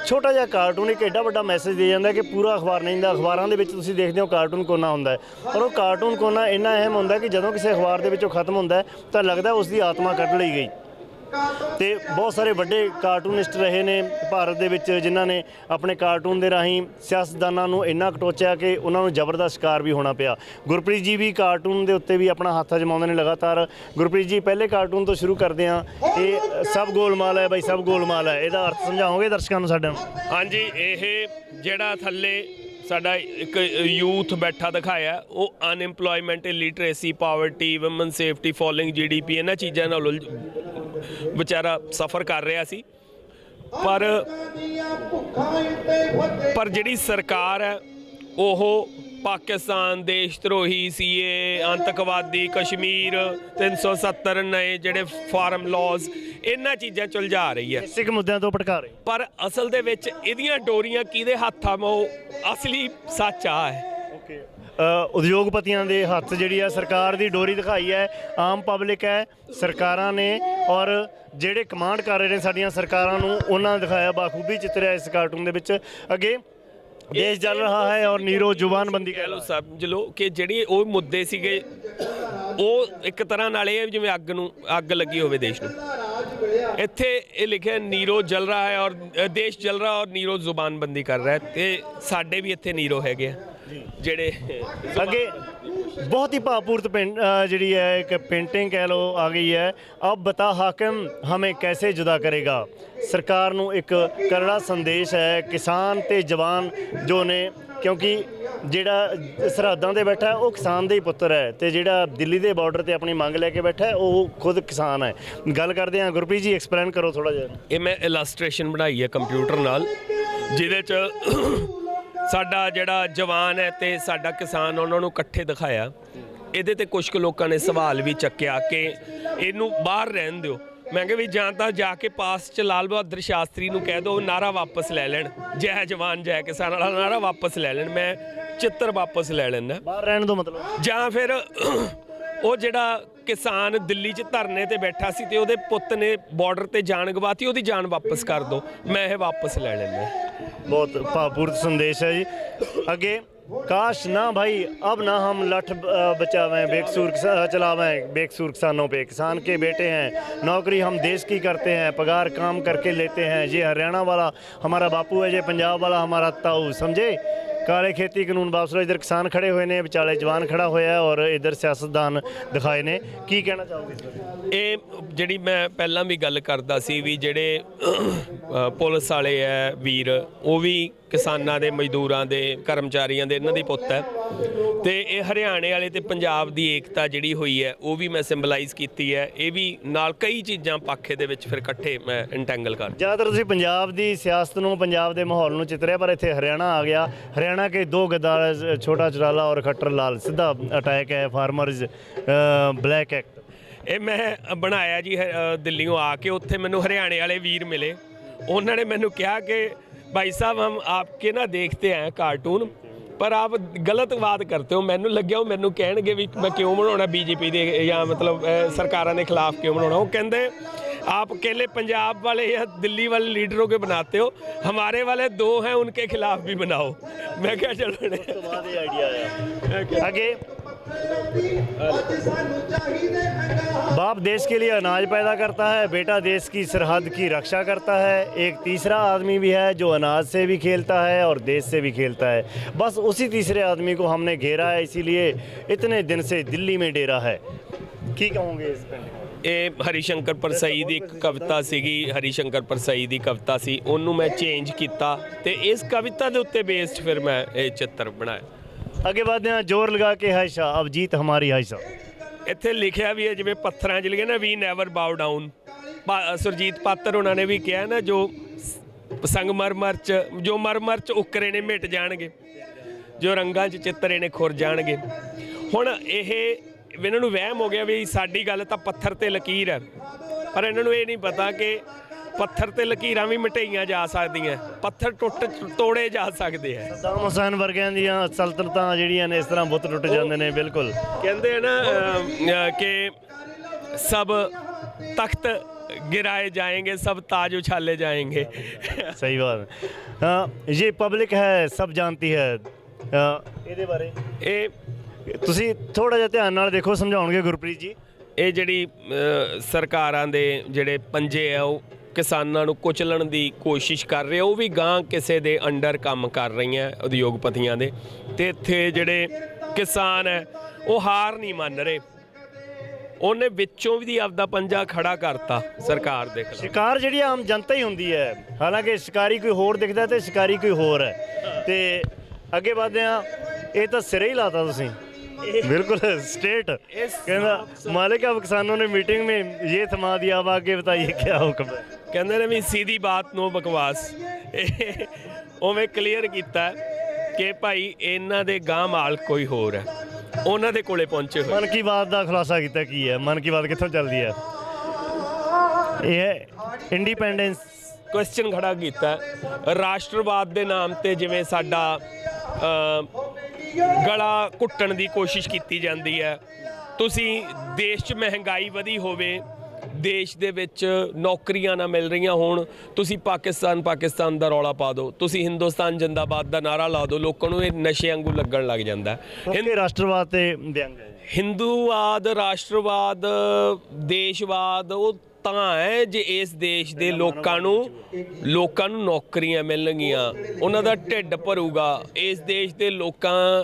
Speaker 1: ਛੋਟਾ ਜਿਹਾ ਕਾਰਟੂਨ ਇੱਕ ਐਡਾ ਵੱਡਾ ਮੈਸੇਜ ਦੇ ਜਾਂਦਾ ਕਿ ਪੂਰਾ ਅਖਬਾਰ ਨਹੀਂ ਹੁੰਦਾ। ਅਖਬਾਰਾਂ ਦੇ ਵਿੱਚ ਤੁਸੀਂ ਦੇਖਦੇ ਹੋ ਕਾਰਟੂਨ ਕੋਨਾ ਹੁੰਦਾ ਹੈ, ਪਰ ਉਹ ਕਾਰਟੂਨ ਕੋਨਾ ਇੰਨਾ ਅਹਿਮ ਹੁੰਦਾ ਕਿ ਜਦੋਂ ਕਿਸੇ ਅਖਬਾਰ ਦੇ ਵਿੱਚੋਂ ਖਤਮ ਹੁੰਦਾ ਤਾਂ ਲੱਗਦਾ ਉਸ ਦੀ ਆਤਮਾ ਕੱਢ ਲਈ ਗਈ। ਤੇ ਬਹੁਤ ਸਾਰੇ ਵੱਡੇ ਕਾਰਟੂਨਿਸਟ ਰਹੇ ਨੇ ਭਾਰਤ ਦੇ ਵਿੱਚ, ਜਿਨ੍ਹਾਂ ਨੇ ਆਪਣੇ ਕਾਰਟੂਨ ਦੇ ਰਾਹੀਂ ਸਿਆਸਤਦਾਨਾਂ ਨੂੰ ਇੰਨਾ ਕਟੋਚਿਆ ਕਿ ਉਹਨਾਂ ਨੂੰ ਜ਼ਬਰ ਦਾ ਸ਼ਿਕਾਰ ਵੀ ਹੋਣਾ ਪਿਆ। ਗੁਰਪ੍ਰੀਤ ਜੀ ਵੀ ਕਾਰਟੂਨ ਦੇ ਉੱਤੇ ਵੀ ਆਪਣਾ ਹੱਥ ਅਜਮਾਉਂਦੇ ਨੇ ਲਗਾਤਾਰ। ਗੁਰਪ੍ਰੀਤ ਜੀ, ਪਹਿਲੇ ਕਾਰਟੂਨ ਤੋਂ ਸ਼ੁਰੂ ਕਰਦੇ ਹਾਂ। ਇਹ ਸਭ ਗੋਲਮਾਲ ਹੈ ਬਾਈ, ਸਭ ਗੋਲਮਾਲ ਹੈ, ਇਹਦਾ ਅਰਥ ਸਮਝਾਓਗੇ ਦਰਸ਼ਕਾਂ ਨੂੰ ਸਾਡੇ ਨੂੰ?
Speaker 2: ਹਾਂਜੀ, ਇਹ ਜਿਹੜਾ ਥੱਲੇ ਸਾਡਾ ਇੱਕ ਯੂਥ ਬੈਠਾ ਦਿਖਾਇਆ, ਉਹ unemployment, illiteracy, poverty, woman safety, falling GDP, ਇਹਨਾਂ ਚੀਜ਼ਾਂ ਨਾਲ ਵਿਚਾਰਾ ਸਫਰ ਕਰ ਰਿਹਾ ਸੀ। ਪਰ ਜਿਹੜੀ ਸਰਕਾਰ ਹੈ ਉਹ ਪਾਕਿਸਤਾਨ, ਦੇਸ਼ ਧਰੋਹੀ, ਸੀਏ, ਆਤੰਕਵਾਦੀ, ਕਸ਼ਮੀਰ 370 ਨਏ ਜਿਹੜੇ ਫਾਰਮ ਲਾਜ਼, ਇਹਨਾਂ ਚੀਜ਼ਾਂ 'ਚ ਉਲਝਾ ਰਹੀ ਹੈ,
Speaker 1: ਬੇਸਿਕ ਮੁੱਦਿਆਂ ਤੋਂ ਭਟਕਾ ਰਹੀ।
Speaker 2: ਪਰ ਅਸਲ ਦੇ ਵਿੱਚ ਇਹਦੀਆਂ ਡੋਰੀਆਂ ਕਿਹਦੇ ਹੱਥਾਂ 'ਚ, ਉਹ ਅਸਲੀ ਸੱਚ ਆ ਹੈ।
Speaker 1: ਉਦਯੋਗਪਤੀਆਂ ਦੇ ਹੱਥ ਜਿਹੜੀ ਆ ਸਰਕਾਰ ਦੀ ਡੋਰੀ ਦਿਖਾਈ ਹੈ, ਆਮ ਪਬਲਿਕ ਹੈ, ਸਰਕਾਰਾਂ ਨੇ, ਔਰ ਜਿਹੜੇ ਕਮਾਂਡ ਕਰ ਰਹੇ ਨੇ ਸਾਡੀਆਂ ਸਰਕਾਰਾਂ ਨੂੰ, ਉਹਨਾਂ ਨੇ ਦਿਖਾਇਆ, ਬਾਖੂਬੀ ਚਿੱਤਰਿਆ ਇਸ ਕਾਰਟੂਨ ਦੇ ਵਿੱਚ। ਅੱਗੇ ਦੇਸ਼ ਜਲ ਰਿਹਾ ਹੈ ਔਰ ਨੀਰੋ ਜ਼ੁਬਾਨਬੰਦੀ
Speaker 2: ਕਹਿ ਲਓ, ਸਮਝ ਲਓ ਕਿ ਜਿਹੜੀ ਉਹ ਮੁੱਦੇ ਸੀਗੇ ਉਹ ਇੱਕ ਤਰ੍ਹਾਂ ਨਾਲ ਇਹ ਜਿਵੇਂ ਅੱਗ ਲੱਗੀ ਹੋਵੇ ਦੇਸ਼ ਨੂੰ। ਇੱਥੇ ਇਹ ਲਿਖਿਆ ਨੀਰੋ ਜਲ ਰਿਹਾ ਹੈ ਔਰ ਦੇਸ਼ ਜਲ ਰਿਹਾ ਔਰ ਨੀਰੋ ਜ਼ੁਬਾਨਬੰਦੀ ਕਰ ਰਿਹਾ ਹੈ, ਤੇ ਸਾਡੇ ਵੀ ਇੱਥੇ ਨੀਰੋ ਹੈਗੇ ਆ ਜਿਹੜੇ
Speaker 1: ਅੱਗੇ बहुत ही भावपूर्ण जी है एक पेंटिंग कह लो आ गई है। अब बता हाकिम हमें कैसे जुदा करेगा। सरकार नूं एक करड़ा संदेश है किसान ते जवान जो ने, क्योंकि ਜਿਹੜਾ ਸਰਹੱਦਾਂ ਤੇ ਬੈਠਾ ਉਹ ਕਿਸਾਨ ਦੇ ਹੀ ਪੁੱਤਰ ਹੈ, ਤੇ ਜਿਹੜਾ ਦਿੱਲੀ ਦੇ ਬਾਰਡਰ ਤੇ ਆਪਣੀ ਮੰਗ ਲੈ ਕੇ ਬੈਠਾ ਉਹ ਖੁਦ ਕਿਸਾਨ ਹੈ। ਗੱਲ ਕਰਦੇ ਹਾਂ ਗੁਰਪ੍ਰੀਤ ਜੀ, ਐਕਸਪਲੇਨ ਕਰੋ ਥੋੜਾ ਜਿਹਾ।
Speaker 2: ਇਹ ਮੈਂ ਇਲਸਟ੍ਰੇਸ਼ਨ ਬਣਾਈ ਹੈ ਕੰਪਿਊਟਰ ਨਾਲ, ਜਿਹਦੇ 'ਚ ਸਾਡਾ ਜਿਹੜਾ ਜਵਾਨ ਹੈ ਤੇ ਸਾਡਾ ਕਿਸਾਨ ਉਹਨਾਂ ਨੂੰ ਇਕੱਠੇ ਦਿਖਾਇਆ। ਇਹਦੇ ਤੇ ਕੁਝ ਕੁ ਲੋਕਾਂ ਨੇ ਸਵਾਲ ਵੀ ਚੱਕਿਆ ਕਿ ਇਹਨੂੰ ਬਾਹਰ ਰਹਿਣ ਦਿਓ। ਮੈਂ ਕਿਹਾ ਵੀ ਜਾਂ ਤਾਂ ਜਾ ਕੇ ਪਾਸ 'ਚ ਲਾਲ ਬਹਾਦਰ ਸ਼ਾਸਤਰੀ ਨੂੰ ਕਹਿ ਦਿਓ ਨਾਰਾ ਵਾਪਸ ਲੈ ਲੈਣ, ਜੈ ਜਵਾਨ ਜੈ ਕਿਸਾਨ ਵਾਲਾ ਨਾਰਾ ਵਾਪਸ ਲੈ ਲੈਣ, ਮੈਂ ਚਿੱਤਰ ਵਾਪਸ ਲੈ ਲੈਣਾ,
Speaker 1: ਬਾਹਰ ਰਹਿਣ ਦੋ ਮਤਲਬ।
Speaker 2: ਜਾਂ ਫਿਰ ਉਹ ਜਿਹੜਾ ਕਿਸਾਨ ਦਿੱਲੀ 'ਚ ਧਰਨੇ ਤੇ ਬੈਠਾ ਸੀ ਤੇ ਉਹਦੇ ਪੁੱਤ ਨੇ ਬਾਰਡਰ ਤੇ ਜਾਨ ਗਵਾਤੀ, ਉਹਦੀ ਜਾਨ ਵਾਪਸ ਕਰ ਦਿਓ, ਮੈਂ ਇਹ ਵਾਪਸ ਲੈ ਲੈਣਾ।
Speaker 1: बहुत भावपूर्ण संदेश है जी। आगे काश ना भाई अब ना हम लठ बचावें बेकसूर चलावें बेकसूर किसानों पे, किसान के बेटे हैं, नौकरी हम देश की करते हैं, पगार काम करके लेते हैं, ये हरियाणा वाला हमारा बापू है, ये पंजाब वाला हमारा ताऊ, समझे। काले खेती कानून वापस लो। इधर किसान खड़े हुए ने, विचाले जवान खड़ा होया है और इधर सियासतदान दिखाए ने। की कहना चाहोगे?
Speaker 2: ਇਹ ਜਿਹੜੀ ਮੈਂ ਪਹਿਲਾਂ ਵੀ ਗੱਲ ਕਰਦਾ ਸੀ ਵੀ ਜਿਹੜੇ ਪੁਲਿਸ ਵਾਲੇ ਹੈ ਵੀਰ, ਉਹ ਵੀ ਕਿਸਾਨਾਂ ਦੇ, ਮਜ਼ਦੂਰਾਂ ਦੇ, ਕਰਮਚਾਰੀਆਂ ਦੇ, ਇਹਨਾਂ ਦੇ ਪੁੱਤ ਹੈ, ਤੇ ਇਹ ਹਰਿਆਣੇ ਵਾਲੇ ਤੇ ਪੰਜਾਬ ਦੀ ਏਕਤਾ ਜਿਹੜੀ ਹੋਈ ਹੈ ਉਹ ਵੀ ਮੈਂ ਸਿੰਬਲਾਈਜ਼ ਕੀਤੀ ਹੈ। ਇਹ ਵੀ ਨਾਲ ਕਈ ਚੀਜ਼ਾਂ ਪਾਖੇ ਦੇ ਵਿੱਚ ਫਿਰ ਇਕੱਠੇ ਮੈਂ ਇੰਟੈਂਗਲ ਕਰ।
Speaker 1: ਜ਼ਿਆਦਾਤਰ ਤੁਸੀਂ ਪੰਜਾਬ ਦੀ ਸਿਆਸਤ ਨੂੰ, ਪੰਜਾਬ ਦੇ ਮਾਹੌਲ ਨੂੰ ਚਿਤਰਿਆ, ਪਰ ਇੱਥੇ ਹਰਿਆਣਾ ਆ ਗਿਆ। ਹਰਿਆਣਾ ਕੇ ਦੋ ਗद्दार ਛੋਟਾ ਚੁਰਾਲਾ ਔਰ ਖੱਟਰ ਲਾਲ ਸਿੱਧਾ ਅਟੈਕ ਹੈ ਫਾਰਮਰਜ਼ ਬਲੈਕ ਐਕਟ।
Speaker 2: ਇਹ ਮੈਂ ਬਣਾਇਆ ਜੀ ਦਿੱਲੀੋਂ ਆ ਕੇ। ਉੱਥੇ ਮੈਨੂੰ ਹਰਿਆਣੇ ਵਾਲੇ ਵੀਰ ਮਿਲੇ, ਉਹਨਾਂ ਨੇ ਮੈਨੂੰ ਕਿਹਾ ਕਿ भाई साहब हम आपके ना देखते हैं कार्टून पर आप गलत बात करते हो। मैनू लग्या वो मैनू कहणगे भी मैं क्यों बनाना बीजेपी दे या मतलब सरकारों के खिलाफ क्यों बनाना। वो कहते आप अकेले पंजाब वाले या दिल्ली वाले लीडरों के बनाते हो, हमारे वाले दो हैं उनके खिलाफ भी बनाओ। मैं क्या चलो
Speaker 1: आगे बाप देश के लिए अनाज पैदा करता है, बेटा देश की सरहद की रक्षा करता है। एक तीसरा आदमी भी है जो अनाज से भी खेलता है और देश से भी खेलता है। बस उसी तीसरे आदमी को हमने घेरा है, इसीलिए इतने दिन से दिल्ली में डेरा है। की कहोगे इस पे?
Speaker 2: ਇਹ ਹਰੀਸ਼ੰਕਰ ਪਰਸਾਈ ਦੀ ਇੱਕ ਕਵਿਤਾ ਸੀਗੀ, ਹਰੀਸ਼ੰਕਰ ਪਰਸਾਈ ਦੀ ਕਵਿਤਾ ਸੀ, ਉਹਨੂੰ ਮੈਂ ਚੇਂਜ ਕੀਤਾ ਤੇ ਇਸ ਕਵਿਤਾ ਦੇ ਉੱਤੇ ਬੇਸਡ ਫਿਰ ਮੈਂ ਇਹ ਚਿੱਤਰ ਬਣਾਇਆ।
Speaker 1: ਅੱਗੇ ਵਧਦੇ ਹਾਂ। ਜ਼ੋਰ ਲਗਾ ਕੇ ਹਾਇਸ਼ਾ ਅਬ ਜੀਤ ਹਮਾਰੀ ਹਾਇਸ਼ਾ।
Speaker 2: ਇੱਥੇ ਲਿਖਿਆ ਵੀ ਹੈ ਜਿਵੇਂ ਪੱਥਰਾਂ 'ਚ ਲਿਖਿਆ ਨਾ, ਵੀ never bow down. Surjit Patar ਉਹਨਾਂ ਨੇ ਵੀ ਕਿਹਾ ਨਾ, ਜੋ ਸੰਗਮਰਮਰ 'ਚ ਜੋ ਮਰਮਰ 'ਚ ਉਕਰੇ ਨੇ ਮਿਟ ਜਾਣਗੇ, ਜੋ ਰੰਗਾਂ 'ਚ ਚਿੱਤਰੇ ਨੇ ਖੁਰ ਜਾਣਗੇ। ਹੁਣ ਇਹ ਇਹਨਾਂ ਨੂੰ ਵਹਿਮ ਹੋ ਗਿਆ ਵੀ ਸਾਡੀ ਗੱਲ ਤਾਂ ਪੱਥਰ ਤੇ ਲਕੀਰ ਹੈ, ਪਰ ਇਹਨਾਂ ਨੂੰ ਇਹ ਨਹੀਂ ਪਤਾ ਕਿ ਪੱਥਰ ਤੇ ਲਕੀਰਾਂ ਵੀ ਮਿਟਾਈਆਂ ਜਾ ਸਕਦੀਆਂ, ਪੱਥਰ ਤੋੜੇ ਜਾ ਸਕਦੇ ਹੈ।
Speaker 1: ਸਦਾਮ ਹੁਸੈਨ ਵਰਗਿਆਂ ਦੀਆਂ ਸਲਤਨਤਾਂ ਜਿਹੜੀਆਂ ਨੇ ਇਸ ਤਰ੍ਹਾਂ ਬੁੱਤ ਟੁੱਟ ਜਾਂਦੇ ਨੇ। ਬਿਲਕੁਲ
Speaker 2: ਕਹਿੰਦੇ ਆ ਨਾ ਕਿ ਸਭ ਤਖਤ गिराए जाएंगे, सब ताज उछाले जाएंगे।
Speaker 1: सही बात है। ये पब्लिक है, सब जानती है। ਇਹਦੇ ਬਾਰੇ
Speaker 2: ਇਹ
Speaker 1: ਤੁਸੀਂ ਥੋੜਾ ਜਿਹਾ ਧਿਆਨ ਨਾਲ ਦੇਖੋ, ਸਮਝਾਉਣਗੇ ਗੁਰਪ੍ਰੀਤ ਜੀ।
Speaker 2: ਇਹ ਜਿਹੜੀ ਸਰਕਾਰਾਂ ਦੇ ਜਿਹੜੇ ਪੰਜੇ ਆ ਉਹ ਕਿਸਾਨਾਂ ਨੂੰ ਕੁਚਲਣ ਦੀ ਕੋਸ਼ਿਸ਼ ਕਰ ਰਹੇ, ਉਹ ਵੀ ਗਾਂ ਕਿਸੇ ਦੇ ਅੰਡਰ ਕੰਮ ਕਰ ਰਹੀਆਂ ਉਦਯੋਗਪਤੀਆਂ ਦੇ। ਤੇ ਇੱਥੇ ਜਿਹੜੇ ਕਿਸਾਨ ਹੈ ਉਹ ਹਾਰ ਨਹੀਂ ਮੰਨ ਰਹੇ, ਉਹਨੇ ਵਿੱਚੋਂ ਵੀ ਆਪਦਾ ਪੰਜਾ ਖੜਾ ਕਰਤਾ ਸਰਕਾਰ ਦੇ ਖਿਲਾਫ।
Speaker 1: ਸ਼ਿਕਾਰ ਜਿਹੜੀ ਆਮ ਜਨਤਾ ਹੀ ਹੁੰਦੀ ਹੈ, ਹਾਲਾਂਕਿ ਸ਼ਿਕਾਰੀ ਕੋਈ ਹੋਰ ਦਿਖਦਾ ਤੇ ਸ਼ਿਕਾਰੀ ਕੋਈ ਹੋਰ ਹੈ। ਤੇ ਅੱਗੇ ਵਧਦੇ ਹਾਂ। ਇਹ ਤਾਂ ਸਿਰੇ ਹੀ ਲਾਤਾ ਤੁਸੀਂ। बिल्कुल स्टेट कहना मालिक अब किसानों ने मीटिंग में ये थमा दिया, अब आगे बताइए क्या हुक्म है।
Speaker 2: ਕਹਿੰਦੇ ਨੇ ਵੀ ਸਿੱਧੀ ਬਾਤ ਨੋ ਬਕਵਾਸ। ਉਵੇਂ ਕਲੀਅਰ ਕੀਤਾ ਕਿ ਭਾਈ ਇਹਨਾਂ ਦੇ ਗਾਂ ਮਾਲਕ ਕੋਈ ਹੋਰ ਹੈ, ਉਹਨਾਂ ਦੇ ਕੋਲੇ ਪਹੁੰਚੇ ਹੋਏ।
Speaker 1: ਮਨ ਕੀ ਬਾਤ ਦਾ ਖੁਲਾਸਾ ਕੀਤਾ ਕੀ ਹੈ, ਮਨ ਕੀ ਬਾਤ ਕਿੱਥੋਂ ਚੱਲਦੀ ਹੈ? ਇਹ ਇੰਡੀਪੈਂਡੈਂਸ
Speaker 2: ਕੁਐਸਚਨ ਖੜਾ ਕੀਤਾ ਰਾਸ਼ਟਰਵਾਦ ਦੇ ਨਾਮ ਤੇ, ਜਿਵੇਂ ਸਾਡਾ ਗਲਾ ਘੁੱਟਣ ਦੀ ਕੋਸ਼ਿਸ਼ ਕੀਤੀ ਜਾਂਦੀ ਹੈ। ਤੁਸੀਂ ਦੇਸ਼ 'ਚ ਮਹਿੰਗਾਈ ਵਧੀ ਹੋਵੇ, ਦੇਸ਼ ਦੇ ਵਿੱਚ ਨੌਕਰੀਆਂ ਨਾ ਮਿਲ ਰਹੀਆਂ ਹੋਣ, ਤੁਸੀਂ ਪਾਕਿਸਤਾਨ ਦਾ ਰੌਲਾ ਪਾ ਦਿਓ, ਤੁਸੀਂ ਹਿੰਦੁਸਤਾਨ ਜਿੰਦਾਬਾਦ ਦਾ ਨਾਰਾ ਲਾ ਦਿਓ, ਲੋਕਾਂ ਨੂੰ ਇਹ ਨਸ਼ੇ ਵਾਂਗੂ ਲੱਗਣ ਲੱਗ ਜਾਂਦਾ।
Speaker 1: ਰਾਸ਼ਟਰਵਾਦ ਤੇ ਵਿਅੰਗ ਹੈ,
Speaker 2: ਹਿੰਦੂਵਾਦ, ਰਾਸ਼ਟਰਵਾਦ, ਦੇਸ਼ਵਾਦ ਉਹ ਤਾਂ ਹੈ ਜੇ ਇਸ ਦੇਸ਼ ਦੇ ਲੋਕਾਂ ਨੂੰ ਨੌਕਰੀਆਂ ਮਿਲਣਗੀਆਂ, ਉਹਨਾਂ ਦਾ ਢਿੱਡ ਭਰੂਗਾ, ਇਸ ਦੇਸ਼ ਦੇ ਲੋਕਾਂ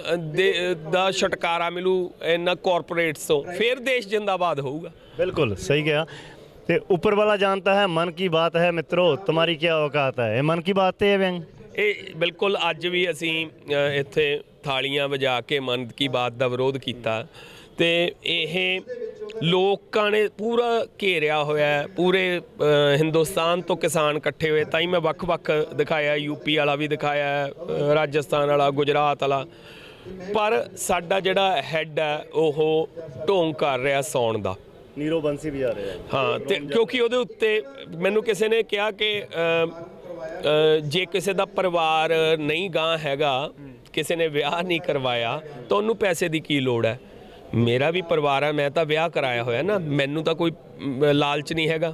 Speaker 2: ਦਾ ਛੁਟਕਾਰਾ ਮਿਲੂ ਇਹਨਾਂ ਕਾਰਪੋਰੇਟਸ ਤੋਂ, ਫਿਰ ਦੇਸ਼ ਜਿੰਦਾਬਾਦ ਹੋਊਗਾ।
Speaker 1: बिल्कुल सही कहा। तो ऊपर वाला जानता है मन की बात है मित्रों, तुम्हारी क्या औकात है, ये मन की बात है व्यंग।
Speaker 2: ਇਹ ਬਿਲਕੁਲ ਅੱਜ ਵੀ ਅਸੀਂ ਇੱਥੇ ਥਾਲੀਆਂ ਵਜਾ ਕੇ ਮਨ ਕੀ ਬਾਤ ਦਾ ਵਿਰੋਧ ਕੀਤਾ, ਤੇ ਇਹ ਲੋਕਾਂ ਨੇ ਪੂਰਾ ਘੇਰਿਆ ਹੋਇਆ, ਪੂਰੇ ਹਿੰਦੁਸਤਾਨ ਤੋਂ ਕਿਸਾਨ ਇਕੱਠੇ ਹੋਏ, ਤਾਂ ਹੀ ਮੈਂ ਵੱਖ-ਵੱਖ ਦਿਖਾਇਆ, ਯੂਪੀ ਵਾਲਾ ਵੀ ਦਿਖਾਇਆ, ਰਾਜਸਥਾਨ ਵਾਲਾ, ਗੁਜਰਾਤ ਵਾਲਾ, ਪਰ ਸਾਡਾ ਜਿਹੜਾ ਹੈੱਡ ਹੈ ਉਹ ਢੋਂਗ ਕਰ ਰਿਹਾ ਸੌਣ ਦਾ।
Speaker 1: ਨੀਰੋ ਬੰਸੀ ਵੀ ਆ ਰਿਹਾ
Speaker 2: ਹਾਂ, ਤੇ ਕਿਉਂਕਿ ਉਹਦੇ ਉੱਤੇ ਮੈਨੂੰ ਕਿਸੇ ਨੇ ਕਿਹਾ ਕਿ ਜੇ ਕਿਸੇ ਦਾ ਪਰਿਵਾਰ ਨਹੀਂ ਗਾਂ ਹੈਗਾ, ਕਿਸੇ ਨੇ ਵਿਆਹ ਨਹੀਂ ਕਰਵਾਇਆ, ਤਾਂ ਉਹਨੂੰ ਪੈਸੇ ਦੀ ਕੀ ਲੋੜ ਹੈ? ਮੇਰਾ ਵੀ ਪਰਿਵਾਰ ਹੈ, ਮੈਂ ਤਾਂ ਵਿਆਹ ਕਰਾਇਆ ਹੋਇਆ ਨਾ, ਮੈਨੂੰ ਤਾਂ ਕੋਈ ਲਾਲਚ ਨਹੀਂ ਹੈਗਾ।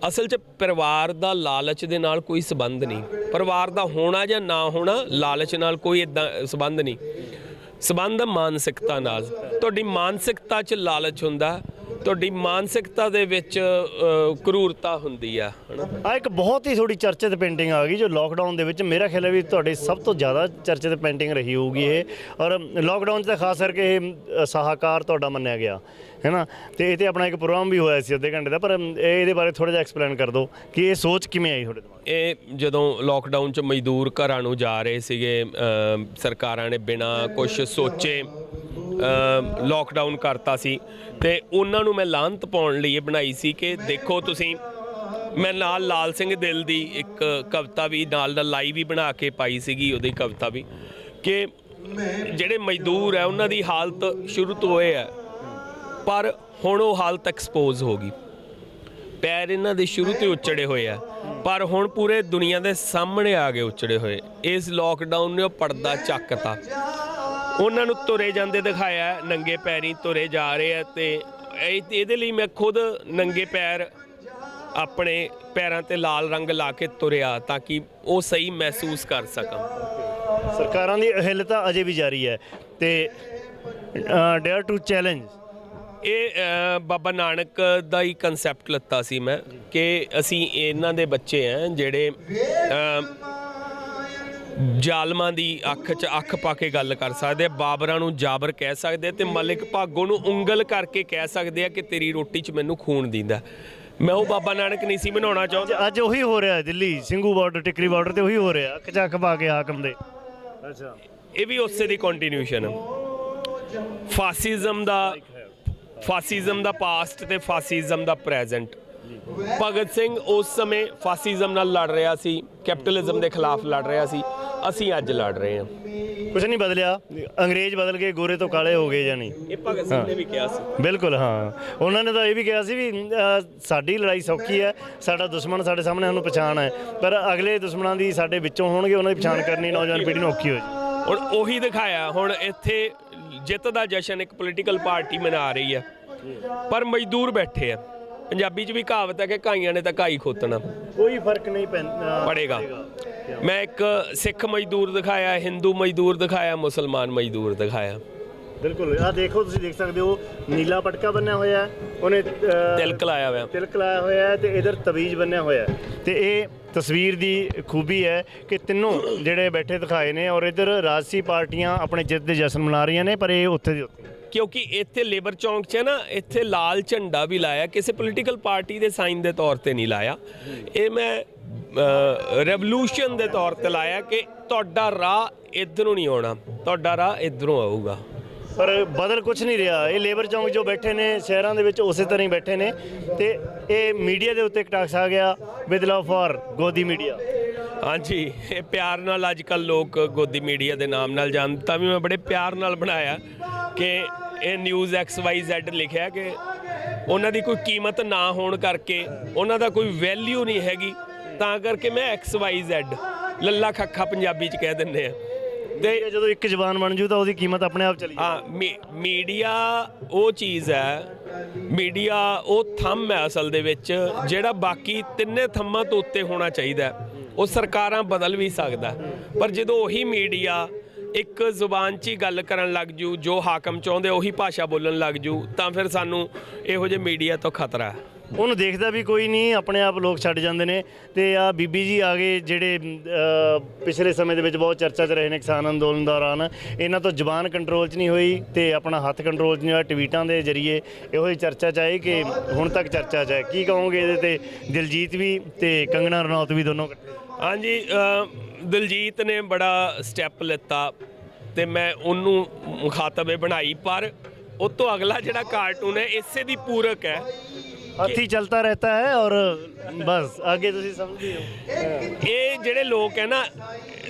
Speaker 2: ਅਸਲ 'ਚ ਪਰਿਵਾਰ ਦਾ ਲਾਲਚ ਦੇ ਨਾਲ ਕੋਈ ਸੰਬੰਧ ਨਹੀਂ, ਪਰਿਵਾਰ ਦਾ ਹੋਣਾ ਜਾਂ ਨਾ ਹੋਣਾ ਲਾਲਚ ਨਾਲ ਕੋਈ ਇੱਦਾਂ ਸੰਬੰਧ ਨਹੀਂ, ਸੰਬੰਧ ਮਾਨਸਿਕਤਾ ਨਾਲ। ਤੁਹਾਡੀ ਮਾਨਸਿਕਤਾ 'ਚ ਲਾਲਚ ਹੁੰਦਾ, ਤੁਹਾਡੀ ਮਾਨਸਿਕਤਾ ਦੇ ਵਿੱਚ ਕਰੂਰਤਾ ਹੁੰਦੀ ਆ।
Speaker 1: ਆ ਇੱਕ ਬਹੁਤ ਹੀ ਥੋੜੀ ਚਰਚਿਤ ਪੇਂਟਿੰਗ ਆ ਗਈ ਜੋ ਲਾਕਡਾਊਨ ਦੇ ਵਿੱਚ, ਮੇਰਾ ਖਿਆਲ ਹੈ ਵੀ ਤੁਹਾਡੀ ਸਭ ਤੋਂ ਜ਼ਿਆਦਾ ਚਰਚਿਤ ਪੇਂਟਿੰਗ ਰਹੀ ਹੋਊਗੀ ਇਹ, ਔਰ ਲਾਕਡਾਊਨ 'ਚ ਤਾਂ ਖਾਸ ਕਰਕੇ ਇਹ ਸਾਹਕਾਰ ਤੁਹਾਡਾ ਮੰਨਿਆ ਗਿਆ ਹੈ ਨਾ, ਤੇ ਇਹ 'ਤੇ ਆਪਣਾ ਇੱਕ ਪ੍ਰੋਗਰਾਮ ਵੀ ਹੋਇਆ ਸੀ ਅੱਧੇ ਘੰਟੇ ਦਾ, ਪਰ ਇਹਦੇ ਬਾਰੇ ਥੋੜ੍ਹਾ ਜਿਹਾ ਐਕਸਪਲੇਨ ਕਰ ਦਿਓ ਕਿ ਇਹ ਸੋਚ ਕਿਵੇਂ ਆਈ ਤੁਹਾਡੇ ਦਿਮਾਗ?
Speaker 2: ਇਹ ਜਦੋਂ ਲਾਕਡਾਊਨ 'ਚ ਮਜ਼ਦੂਰ ਘਰਾਂ ਨੂੰ ਜਾ ਰਹੇ ਸੀਗੇ, ਸਰਕਾਰਾਂ ਨੇ ਬਿਨਾਂ ਕੁਛ ਸੋਚੇ ਲਾਕਡਾਊਨ ਕਰਤਾ ਸੀ, ਤੇ ਉਹਨਾਂ ਨੂੰ ਮੈਂ ਲਾਹਨਤ ਪਾਉਣ ਲਈ ਇਹ ਬਣਾਈ ਸੀ ਕਿ ਦੇਖੋ ਤੁਸੀਂ, ਮੈਂ ਨਾਲ ਲਾਲ ਸਿੰਘ ਦਿਲ ਦੀ ਇੱਕ ਕਵਿਤਾ ਵੀ ਨਾਲ ਲਾਈਵ ਵੀ ਬਣਾ ਕੇ ਪਾਈ ਸੀਗੀ, ਉਹਦੀ ਕਵਿਤਾ ਵੀ, ਕਿ ਜਿਹੜੇ ਮਜ਼ਦੂਰ ਹੈ ਉਹਨਾਂ ਦੀ ਹਾਲਤ ਸ਼ੁਰੂ ਤੋਂ ਇਹ ਹੈ, ਪਰ ਹੁਣ ਉਹ ਹਾਲਤ ਐਕਸਪੋਜ਼ ਹੋ ਗਈ, ਪੈਰ ਇਹਨਾਂ ਦੇ ਸ਼ੁਰੂ ਤੋਂ ਉੱਚੜੇ ਹੋਏ ਆ, ਪਰ ਹੁਣ ਪੂਰੇ ਦੁਨੀਆ ਦੇ ਸਾਹਮਣੇ ਆ ਗਏ ਉੱਚੜੇ ਹੋਏ। ਇਸ ਲਾਕਡਾਊਨ ਨੇ ਉਹ ਪਰਦਾ ਚੱਕਤਾ, ਉਹਨਾਂ ਨੂੰ ਤੁਰੇ ਜਾਂਦੇ ਦਿਖਾਇਆ, ਨੰਗੇ ਪੈਰੀਂ ਤੁਰੇ ਜਾ ਰਹੇ ਆ, ਤੇ ਇਹਦੇ ਲਈ ਮੈਂ ਖੁਦ ਨੰਗੇ ਪੈਰ ਆਪਣੇ ਪੈਰਾਂ ਤੇ ਲਾਲ ਰੰਗ ਲਾ ਕੇ ਤੁਰਿਆ ਤਾਂ ਕਿ ਉਹ ਸਹੀ ਮਹਿਸੂਸ ਕਰ ਸਕਾਂ।
Speaker 1: ਸਰਕਾਰਾਂ ਦੀ ਅਹਿਲਤਾ ਅਜੇ ਵੀ ਜਾਰੀ ਹੈ, ਤੇ ਡੇਅਰ ਟੂ ਚੈਲੰਜ,
Speaker 2: ਇਹ ਬਾਬਾ ਨਾਨਕ ਦਾ ਹੀ ਕਨਸੈਪਟ ਲੱਤਾ ਸੀ ਮੈਂ, ਕਿ ਅਸੀਂ ਇਹਨਾਂ ਦੇ ਬੱਚੇ ਹਾਂ ਜਿਹੜੇ ਜ਼ਾਲਮਾਂ ਦੀ ਅੱਖ 'ਚ ਅੱਖ ਪਾ ਕੇ ਗੱਲ ਕਰ ਸਕਦੇ, ਬਾਬਰਾਂ ਨੂੰ ਜਾਬਰ ਕਹਿ ਸਕਦੇ, ਤੇ ਮਲਿਕ ਭਾਗੋ ਨੂੰ ਉਂਗਲ ਕਰਕੇ ਕਹਿ ਸਕਦੇ ਆ ਕਿ ਤੇਰੀ ਰੋਟੀ 'ਚ ਮੈਨੂੰ ਖੂਨ ਦਿੰਦਾ। ਮੈਂ ਉਹ ਬਾਬਾ ਨਾਨਕ ਨਹੀਂ ਸੀ ਬਣਾਉਣਾ ਚਾਹੁੰਦਾ।
Speaker 1: ਅੱਜ ਉਹੀ ਹੋ ਰਿਹਾ ਦਿੱਲੀ ਸਿੰਘੂ ਬਾਰਡਰ, ਟਿਕਰੀ ਬਾਰਡਰ ਤੇ ਉਹੀ ਹੋ ਰਿਹਾ, ਅੱਖ 'ਚ ਅੱਖ ਪਾ ਕੇ ਹਾਕਮ ਦੇ। ਅੱਛਾ,
Speaker 2: ਇਹ ਵੀ ਉਸੇ ਦੀ ਕੰਟੀਨਿਊਸ਼ਨ, ਫਾਸਿਜ਼ਮ ਦਾ ਪਾਸਟ ਤੇ ਫਾਸਿਜ਼ਮ ਦਾ ਪ੍ਰੈਜ਼ੈਂਟ। ਭਗਤ ਸਿੰਘ ਉਸ ਸਮੇਂ ਫਾਸਿਜ਼ਮ ਨਾਲ ਲੜ ਰਿਹਾ ਸੀ, ਕੈਪੀਟਲਿਜ਼ਮ ਦੇ ਖਿਲਾਫ ਲੜ ਰਿਹਾ ਸੀ, ਅਸੀਂ ਅੱਜ ਲੜ ਰਹੇ ਹਾਂ।
Speaker 1: ਕੁਝ ਨਹੀਂ ਬਦਲਿਆ, ਅੰਗਰੇਜ਼ ਬਦਲ ਗਏ, ਗੋਰੇ ਤੋਂ ਕਾਲੇ ਹੋ ਗਏ ਜਾਨੀ,
Speaker 2: ਇਹ ਭਗਤ ਸਿੰਘ ਨੇ ਵੀ ਕਿਹਾ ਸੀ।
Speaker 1: ਬਿਲਕੁਲ, ਹਾਂ, ਉਹਨਾਂ ਨੇ ਤਾਂ ਇਹ ਵੀ ਕਿਹਾ ਸੀ ਵੀ ਸਾਡੀ ਲੜਾਈ ਸੌਖੀ ਹੈ, ਸਾਡਾ ਦੁਸ਼ਮਣ ਸਾਡੇ ਸਾਹਮਣੇ, ਉਹਨੂੰ ਪਛਾਣ ਹੈ, ਪਰ ਅਗਲੇ ਦੁਸ਼ਮਣਾਂ ਦੀ ਸਾਡੇ ਵਿੱਚੋਂ ਹੋਣਗੇ, ਉਹਨਾਂ ਦੀ ਪਛਾਣ ਕਰਨੀ ਨੌਜਵਾਨ ਪੀੜ੍ਹੀ ਨੂੰ ਔਖੀ ਹੋ ਜੀ।
Speaker 2: ਹੁਣ ਉਹੀ ਦਿਖਾਇਆ, ਹੁਣ ਇੱਥੇ ਜਿੱਤ ਦਾ ਜਸ਼ਨ ਇੱਕ ਪੋਲੀਟੀਕਲ ਪਾਰਟੀ ਮਨਾ ਰਹੀ ਹੈ, ਪਰ ਮਜ਼ਦੂਰ ਬੈਠੇ ਆ। ਪੰਜਾਬੀ 'ਚ ਵੀ ਕਹਾਵਤ ਹੈ ਕਿ ਘਾਈਆਂ ਨੇ ਤਾਂ ਘਾਈ ਖੋਤਣਾ,
Speaker 1: ਕੋਈ ਫਰਕ ਨਹੀਂ
Speaker 2: ਪੜੇਗਾ। ਮੈਂ ਇੱਕ ਸਿੱਖ ਮਜ਼ਦੂਰ ਦਿਖਾਇਆ, ਹਿੰਦੂ ਮਜ਼ਦੂਰ ਦਿਖਾਇਆ, ਮੁਸਲਮਾਨ ਮਜ਼ਦੂਰ ਦਿਖਾਇਆ।
Speaker 1: ਬਿਲਕੁਲ, ਆਹ ਦੇਖੋ, ਤੁਸੀਂ ਦੇਖ ਸਕਦੇ ਹੋ ਨੀਲਾ ਪਟਕਾ ਬੰਨਿਆ ਹੋਇਆ, ਉਹਨੇ
Speaker 2: ਤਿਲਕ ਲਾਇਆ
Speaker 1: ਹੋਇਆ, ਤੇ ਇਧਰ ਤਵੀਜ਼ ਬੰਨਿਆ ਹੋਇਆ, ਤੇ ਇਹ ਤਸਵੀਰ ਦੀ ਖੂਬੀ ਹੈ ਕਿ ਤਿੰਨੋਂ ਜਿਹੜੇ ਬੈਠੇ ਦਿਖਾਏ ਨੇ, ਔਰ ਇਧਰ ਰਾਜਸੀ ਪਾਰਟੀਆਂ ਆਪਣੇ ਜਿੱਤ ਦੇ ਜਸ਼ਨ ਮਨਾ ਰਹੀਆਂ ਨੇ, ਪਰ ਇਹ ਉੱਥੇ ਦੇ ਉੱਤੇ,
Speaker 2: ਕਿਉਂਕਿ ਇੱਥੇ ਲੇਬਰ ਚੌਂਕ 'ਚ ਨਾ, ਇੱਥੇ ਲਾਲ ਝੰਡਾ ਵੀ ਲਾਇਆ, ਕਿਸੇ ਪੋਲੀਟੀਕਲ ਪਾਰਟੀ ਦੇ ਸਾਈਨ ਦੇ ਤੌਰ ਤੇ ਨਹੀਂ ਲਾਇਆ, ਇਹ ਮੈਂ ਰੈਵੋਲੂਸ਼ਨ ਦੇ ਤੌਰ ਤੇ ਲਾਇਆ ਕਿ ਤੁਹਾਡਾ ਰਾਹ ਇੱਧਰੋਂ ਨਹੀਂ ਆਉਣਾ, ਤੁਹਾਡਾ ਰਾਹ ਇੱਧਰੋਂ ਆਊਗਾ।
Speaker 1: ਪਰ ਬਦਲ ਕੁਝ ਨਹੀਂ ਰਿਹਾ। ਇਹ ਲੇਬਰ ਚੌਂਕ ਜੋ ਬੈਠੇ ਨੇ ਸ਼ਹਿਰਾਂ ਦੇ ਵਿੱਚ ਉਸੇ ਤਰ੍ਹਾਂ ਹੀ ਬੈਠੇ ਨੇ ਤੇ ਇਹ ਮੀਡੀਆ ਦੇ ਉੱਤੇ ਇੱਕ ਟਾਕਸ ਆ ਗਿਆ ਵਿਦ ਲਵ ਫॉर ਗੋਦੀ ਮੀਡੀਆ।
Speaker 2: ਹਾਂਜੀ, ਇਹ ਪਿਆਰ ਨਾਲ ਅੱਜ ਕੱਲ੍ਹ ਲੋਕ ਗੋਦੀ ਮੀਡੀਆ ਦੇ ਨਾਮ ਨਾਲ ਜਾਣਦੇ, ਤਾਂ ਵੀ ਮੈਂ ਬੜੇ ਪਿਆਰ ਨਾਲ ਬਣਾਇਆ ਕਿ ਇਹ ਨਿਊਜ਼ XYZ ਲਿਖਿਆ ਕਿ ਉਹਨਾਂ ਦੀ ਕੋਈ ਕੀਮਤ ਨਾ ਹੋਣ ਕਰਕੇ, ਉਹਨਾਂ ਦਾ ਕੋਈ ਵੈਲਿਊ ਨਹੀਂ ਹੈਗੀ, ਤਾਂ ਕਰਕੇ ਮੈਂ XYZ ਲੱਲਾ ਖੱਖਾ ਪੰਜਾਬੀ 'ਚ ਕਹਿ ਦਿੰਦੇ ਆ।
Speaker 1: ਤੇ ਜਦੋਂ ਇੱਕ ਜ਼ਬਾਨ ਬਣ ਜੂ ਤਾਂ ਉਹਦੀ ਕੀਮਤ ਆਪਣੇ ਆਪ ਚਲੀ
Speaker 2: ਹਾਂ, ਮੀਡੀਆ ਉਹ ਚੀਜ਼ ਹੈ, ਮੀਡੀਆ ਉਹ ਥੰਮ ਹੈ ਅਸਲ ਦੇ ਵਿੱਚ ਜਿਹੜਾ ਬਾਕੀ ਤਿੰਨੇ ਥੰਮਾਂ ਤੋਂ ਉੱਤੇ ਹੋਣਾ ਚਾਹੀਦਾ। ਉਹ ਸਰਕਾਰਾਂ ਬਦਲ ਵੀ ਸਕਦਾ, ਪਰ ਜਦੋਂ ਉਹੀ ਮੀਡੀਆ ਇੱਕ ਜ਼ੁਬਾਨ 'ਚ ਹੀ ਗੱਲ ਕਰਨ ਲੱਗ ਜੂ, ਜੋ ਹਾਕਮ ਚਾਹੁੰਦੇ ਉਹੀ ਭਾਸ਼ਾ ਬੋਲਣ ਲੱਗ ਜੂ, ਤਾਂ ਫਿਰ ਸਾਨੂੰ ਇਹੋ ਜਿਹੇ ਮੀਡੀਆ ਤੋਂ ਖਤਰਾ ਹੈ।
Speaker 1: ਉਹਨੂੰ ਦੇਖਦਾ ਵੀ ਕੋਈ ਨਹੀਂ, ਆਪਣੇ ਆਪ ਲੋਕ ਛੱਡ ਜਾਂਦੇ ਨੇ। ਤੇ ਆ ਬੀਬੀ ਜੀ ਆ ਗਏ ਜਿਹੜੇ ਪਿਛਲੇ ਸਮੇਂ ਦੇ ਵਿੱਚ ਬਹੁਤ ਚਰਚਾ 'ਚ ਰਹੇ ਨੇ ਕਿਸਾਨ ਅੰਦੋਲਨ ਦੌਰਾਨ। ਇਹਨਾਂ ਤੋਂ ਜ਼ੁਬਾਨ ਕੰਟਰੋਲ 'ਚ ਨਹੀਂ ਹੋਈ ਤੇ ਆਪਣਾ ਹੱਥ ਕੰਟਰੋਲ 'ਚ ਨਹੀਂ ਹੋਇਆ, ਟਵੀਟਾਂ ਦੇ ਜ਼ਰੀਏ ਇਹੋ ਜਿਹੀ ਚਰਚਾ 'ਚ ਆਈ ਕਿ ਹੁਣ ਤੱਕ ਚਰਚਾ 'ਚ ਹੈ। ਕੀ ਕਹੋਗੇ ਇਹਦੇ ਤੇ? ਦਿਲਜੀਤ ਵੀ ਤੇ ਕੰਗਣਾ ਰਣੌਤ ਵੀ ਦੋਨੋਂ ਇਕੱਠੇ।
Speaker 2: ਹਾਂਜੀ, ਦਿਲਜੀਤ ਨੇ ਬੜਾ ਸਟੈਪ ਲਿੱਤਾ ਤੇ ਮੈਂ ਉਹਨੂੰ ਮੁਖਾਤਬੇ ਬਣਾਈ, ਪਰ ਉਹ ਤੋਂ ਅਗਲਾ ਜਿਹੜਾ ਕਾਰਟੂਨ ਹੈ ਇਸੇ ਦੀ ਪੂਰਕ ਹੈ।
Speaker 1: ਹਾਥੀ ਚਲਤਾ ਰਹਿਤਾ ਹੈ ਔਰ ਬਸ ਅੱਗੇ ਤੁਸੀਂ ਸਮਝਦੇ ਹੋ।
Speaker 2: ਇਹ ਜਿਹੜੇ ਲੋਕ ਹੈ ਨਾ,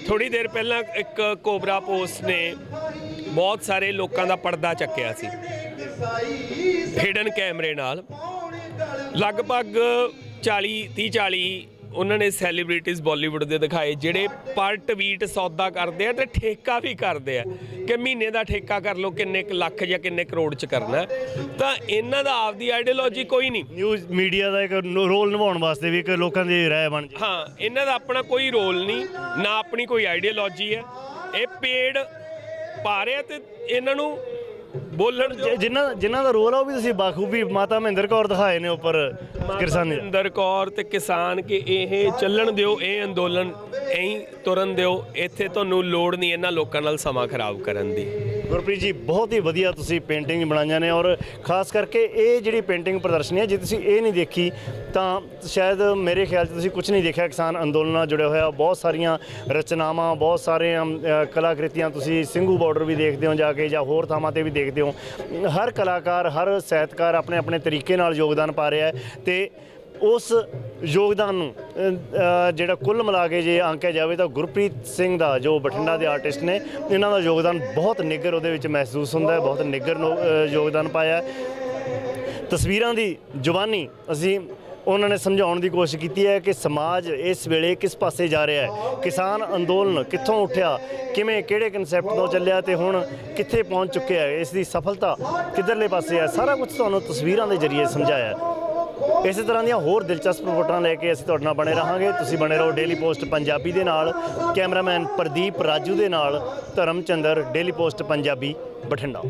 Speaker 2: ਥੋੜੀ ਦੇਰ ਪਹਿਲਾਂ ਇੱਕ ਕੋਬਰਾ ਪੋਸਟ ਨੇ ਬਹੁਤ ਸਾਰੇ ਲੋਕਾਂ ਦਾ ਪਰਦਾ ਚੱਕਿਆ ਸੀ ਹਿਡਨ ਕੈਮਰੇ ਨਾਲ। ਲਗਭਗ 40 ਉਹਨਾਂ ਨੇ ਸੈਲੀਬ੍ਰਿਟੀਜ਼ ਬਾਲੀਵੁੱਡ ਦੇ ਦਿਖਾਏ ਜਿਹੜੇ ਪਰ ਟਵੀਟ ਸੌਦਾ ਕਰਦੇ ਆ ਤੇ ਠੇਕਾ ਵੀ ਕਰਦੇ ਆ ਕਿ ਮਹੀਨੇ ਦਾ ਠੇਕਾ ਕਰ ਲਓ, ਕਿੰਨੇ ਕੁ ਲੱਖ ਜਾਂ ਕਿੰਨੇ ਕਰੋੜ 'ਚ ਕਰਨਾ। ਤਾਂ ਇਹਨਾਂ ਦਾ ਆਪਦੀ ਆਈਡੀਓਲੋਜੀ ਕੋਈ ਨਹੀਂ।
Speaker 1: ਨਿਊਜ਼ ਮੀਡੀਆ ਦਾ ਇੱਕ ਰੋਲ ਨਿਭਾਉਣ ਵਾਸਤੇ ਵੀ ਇੱਕ ਲੋਕਾਂ ਦੀ ਰਾਏ ਬਣ ਜੇ।
Speaker 2: ਹਾਂ, ਇਹਨਾਂ ਦਾ ਆਪਣਾ ਕੋਈ ਰੋਲ ਨਹੀਂ, ਨਾ ਆਪਣੀ ਕੋਈ ਆਈਡੀਓਲੋਜੀ ਹੈ। ਇਹ ਪੇੜ ਪਾ ਰਹੇ ਤੇ ਇਹਨਾਂ ਨੂੰ ਬੋਲਣ
Speaker 1: ਜਿਨ੍ਹਾਂ ਦਾ ਰੋਲ ਆ ਉਹ ਵੀ ਤੁਸੀਂ ਬਾਖੂਬੀ ਮਾਤਾ ਮਹਿੰਦਰ ਕੌਰ ਦਿਖਾਏ ਨੇ ਉੱਪਰ ਕਿਸਾਨੀ।
Speaker 2: ਮਹਿੰਦਰ ਕੌਰ ਤੇ ਕਿਸਾਨ ਕਿ ਇਹ ਚੱਲਣ ਦਿਓ, ਇਹ ਅੰਦੋਲਨ ਐਂ ਤੁਰਨ ਦਿਓ, ਇੱਥੇ ਤੁਹਾਨੂੰ ਲੋੜ ਨਹੀਂ ਇਹਨਾਂ ਲੋਕਾਂ ਨਾਲ ਸਮਾਂ ਖਰਾਬ ਕਰਨ ਦੀ।
Speaker 1: ਗੁਰਪ੍ਰੀਤ ਜੀ, ਬਹੁਤ ਹੀ ਵਧੀਆ ਤੁਸੀਂ ਪੇਂਟਿੰਗ ਬਣਾਈਆਂ ਨੇ ਔਰ ਖਾਸ ਕਰਕੇ ਇਹ ਜਿਹੜੀ ਪੇਂਟਿੰਗ ਪ੍ਰਦਰਸ਼ਨੀ ਹੈ, ਜੇ ਤੁਸੀਂ ਇਹ ਨਹੀਂ ਦੇਖੀ ਤਾਂ ਸ਼ਾਇਦ ਮੇਰੇ ਖਿਆਲ 'ਚ ਤੁਸੀਂ ਕੁਝ ਨਹੀਂ ਦੇਖਿਆ। ਕਿਸਾਨ ਅੰਦੋਲਨ ਨਾਲ ਜੁੜਿਆ ਹੋਇਆ ਬਹੁਤ ਸਾਰੀਆਂ ਰਚਨਾਵਾਂ, ਬਹੁਤ ਸਾਰੀਆਂ ਕਲਾਕ੍ਰਿਤੀਆਂ ਤੁਸੀਂ ਸਿੰਘੂ ਬਾਰਡਰ ਵੀ ਦੇਖਦੇ ਹੋ ਜਾ ਕੇ ਜਾਂ ਹੋਰ ਥਾਵਾਂ 'ਤੇ ਵੀ ਦੇਖਦੇ ਹੋ। ਹਰ ਕਲਾਕਾਰ, ਹਰ ਸਾਹਿਤਕਾਰ ਆਪਣੇ ਆਪਣੇ ਤਰੀਕੇ ਨਾਲ ਯੋਗਦਾਨ ਪਾ ਰਿਹਾ ਹੈ ਤੇ ਉਸ ਯੋਗਦਾਨ ਨੂੰ ਜਿਹੜਾ ਕੁੱਲ ਮਿਲਾ ਕੇ ਜੇ ਆਂਕਿਆ ਜਾਵੇ ਤਾਂ ਗੁਰਪ੍ਰੀਤ ਸਿੰਘ ਦਾ, ਜੋ ਬਠਿੰਡਾ ਦੇ ਆਰਟਿਸਟ ਨੇ, ਇਹਨਾਂ ਦਾ ਯੋਗਦਾਨ ਬਹੁਤ ਨਿੱਘਰ ਉਹਦੇ ਵਿੱਚ ਮਹਿਸੂਸ ਹੁੰਦਾ ਹੈ। ਬਹੁਤ ਨਿੱਘਰ ਯੋਗਦਾਨ ਪਾਇਆ। ਤਸਵੀਰਾਂ ਦੀ ਜ਼ੁਬਾਨੀ ਅਸੀਂ ਉਹਨਾਂ ਨੇ ਸਮਝਾਉਣ ਦੀ ਕੋਸ਼ਿਸ਼ ਕੀਤੀ ਹੈ ਕਿ ਸਮਾਜ ਇਸ ਵੇਲੇ ਕਿਸ ਪਾਸੇ ਜਾ ਰਿਹਾ ਹੈ, ਕਿਸਾਨ ਅੰਦੋਲਨ ਕਿੱਥੋਂ ਉੱਠਿਆ, ਕਿਵੇਂ ਕਿਹੜੇ ਕਨਸੈਪਟ ਤੋਂ ਚੱਲਿਆ ਤੇ ਹੁਣ ਕਿੱਥੇ ਪਹੁੰਚ ਚੁੱਕਿਆ ਹੈ, ਇਸ ਦੀ ਸਫਲਤਾ ਕਿੱਧਰਲੇ ਪਾਸੇ ਹੈ, ਸਾਰਾ ਕੁਝ ਤੁਹਾਨੂੰ ਤਸਵੀਰਾਂ ਦੇ ਜ਼ਰੀਏ ਸਮਝਾਇਆ ਹੈ। ਇਸੇ ਤਰ੍ਹਾਂ ਦੀਆਂ ਹੋਰ ਦਿਲਚਸਪ ਰਿਪੋਰਟਾਂ ਲੈ ਕੇ ਅਸੀਂ ਤੁਹਾਡੇ ਨਾਲ ਬਣੇ ਰਹਾਂਗੇ। ਤੁਸੀਂ ਬਣੇ ਰਹੋ ਡੇਲੀ ਪੋਸਟ ਪੰਜਾਬੀ ਦੇ ਨਾਲ। ਕੈਮਰਾਮੈਨ ਪ੍ਰਦੀਪ ਰਾਜੂ ਦੇ ਨਾਲ ਧਰਮਚੰਦਰ, ਡੇਲੀ ਪੋਸਟ ਪੰਜਾਬੀ, ਬਠਿੰਡਾ।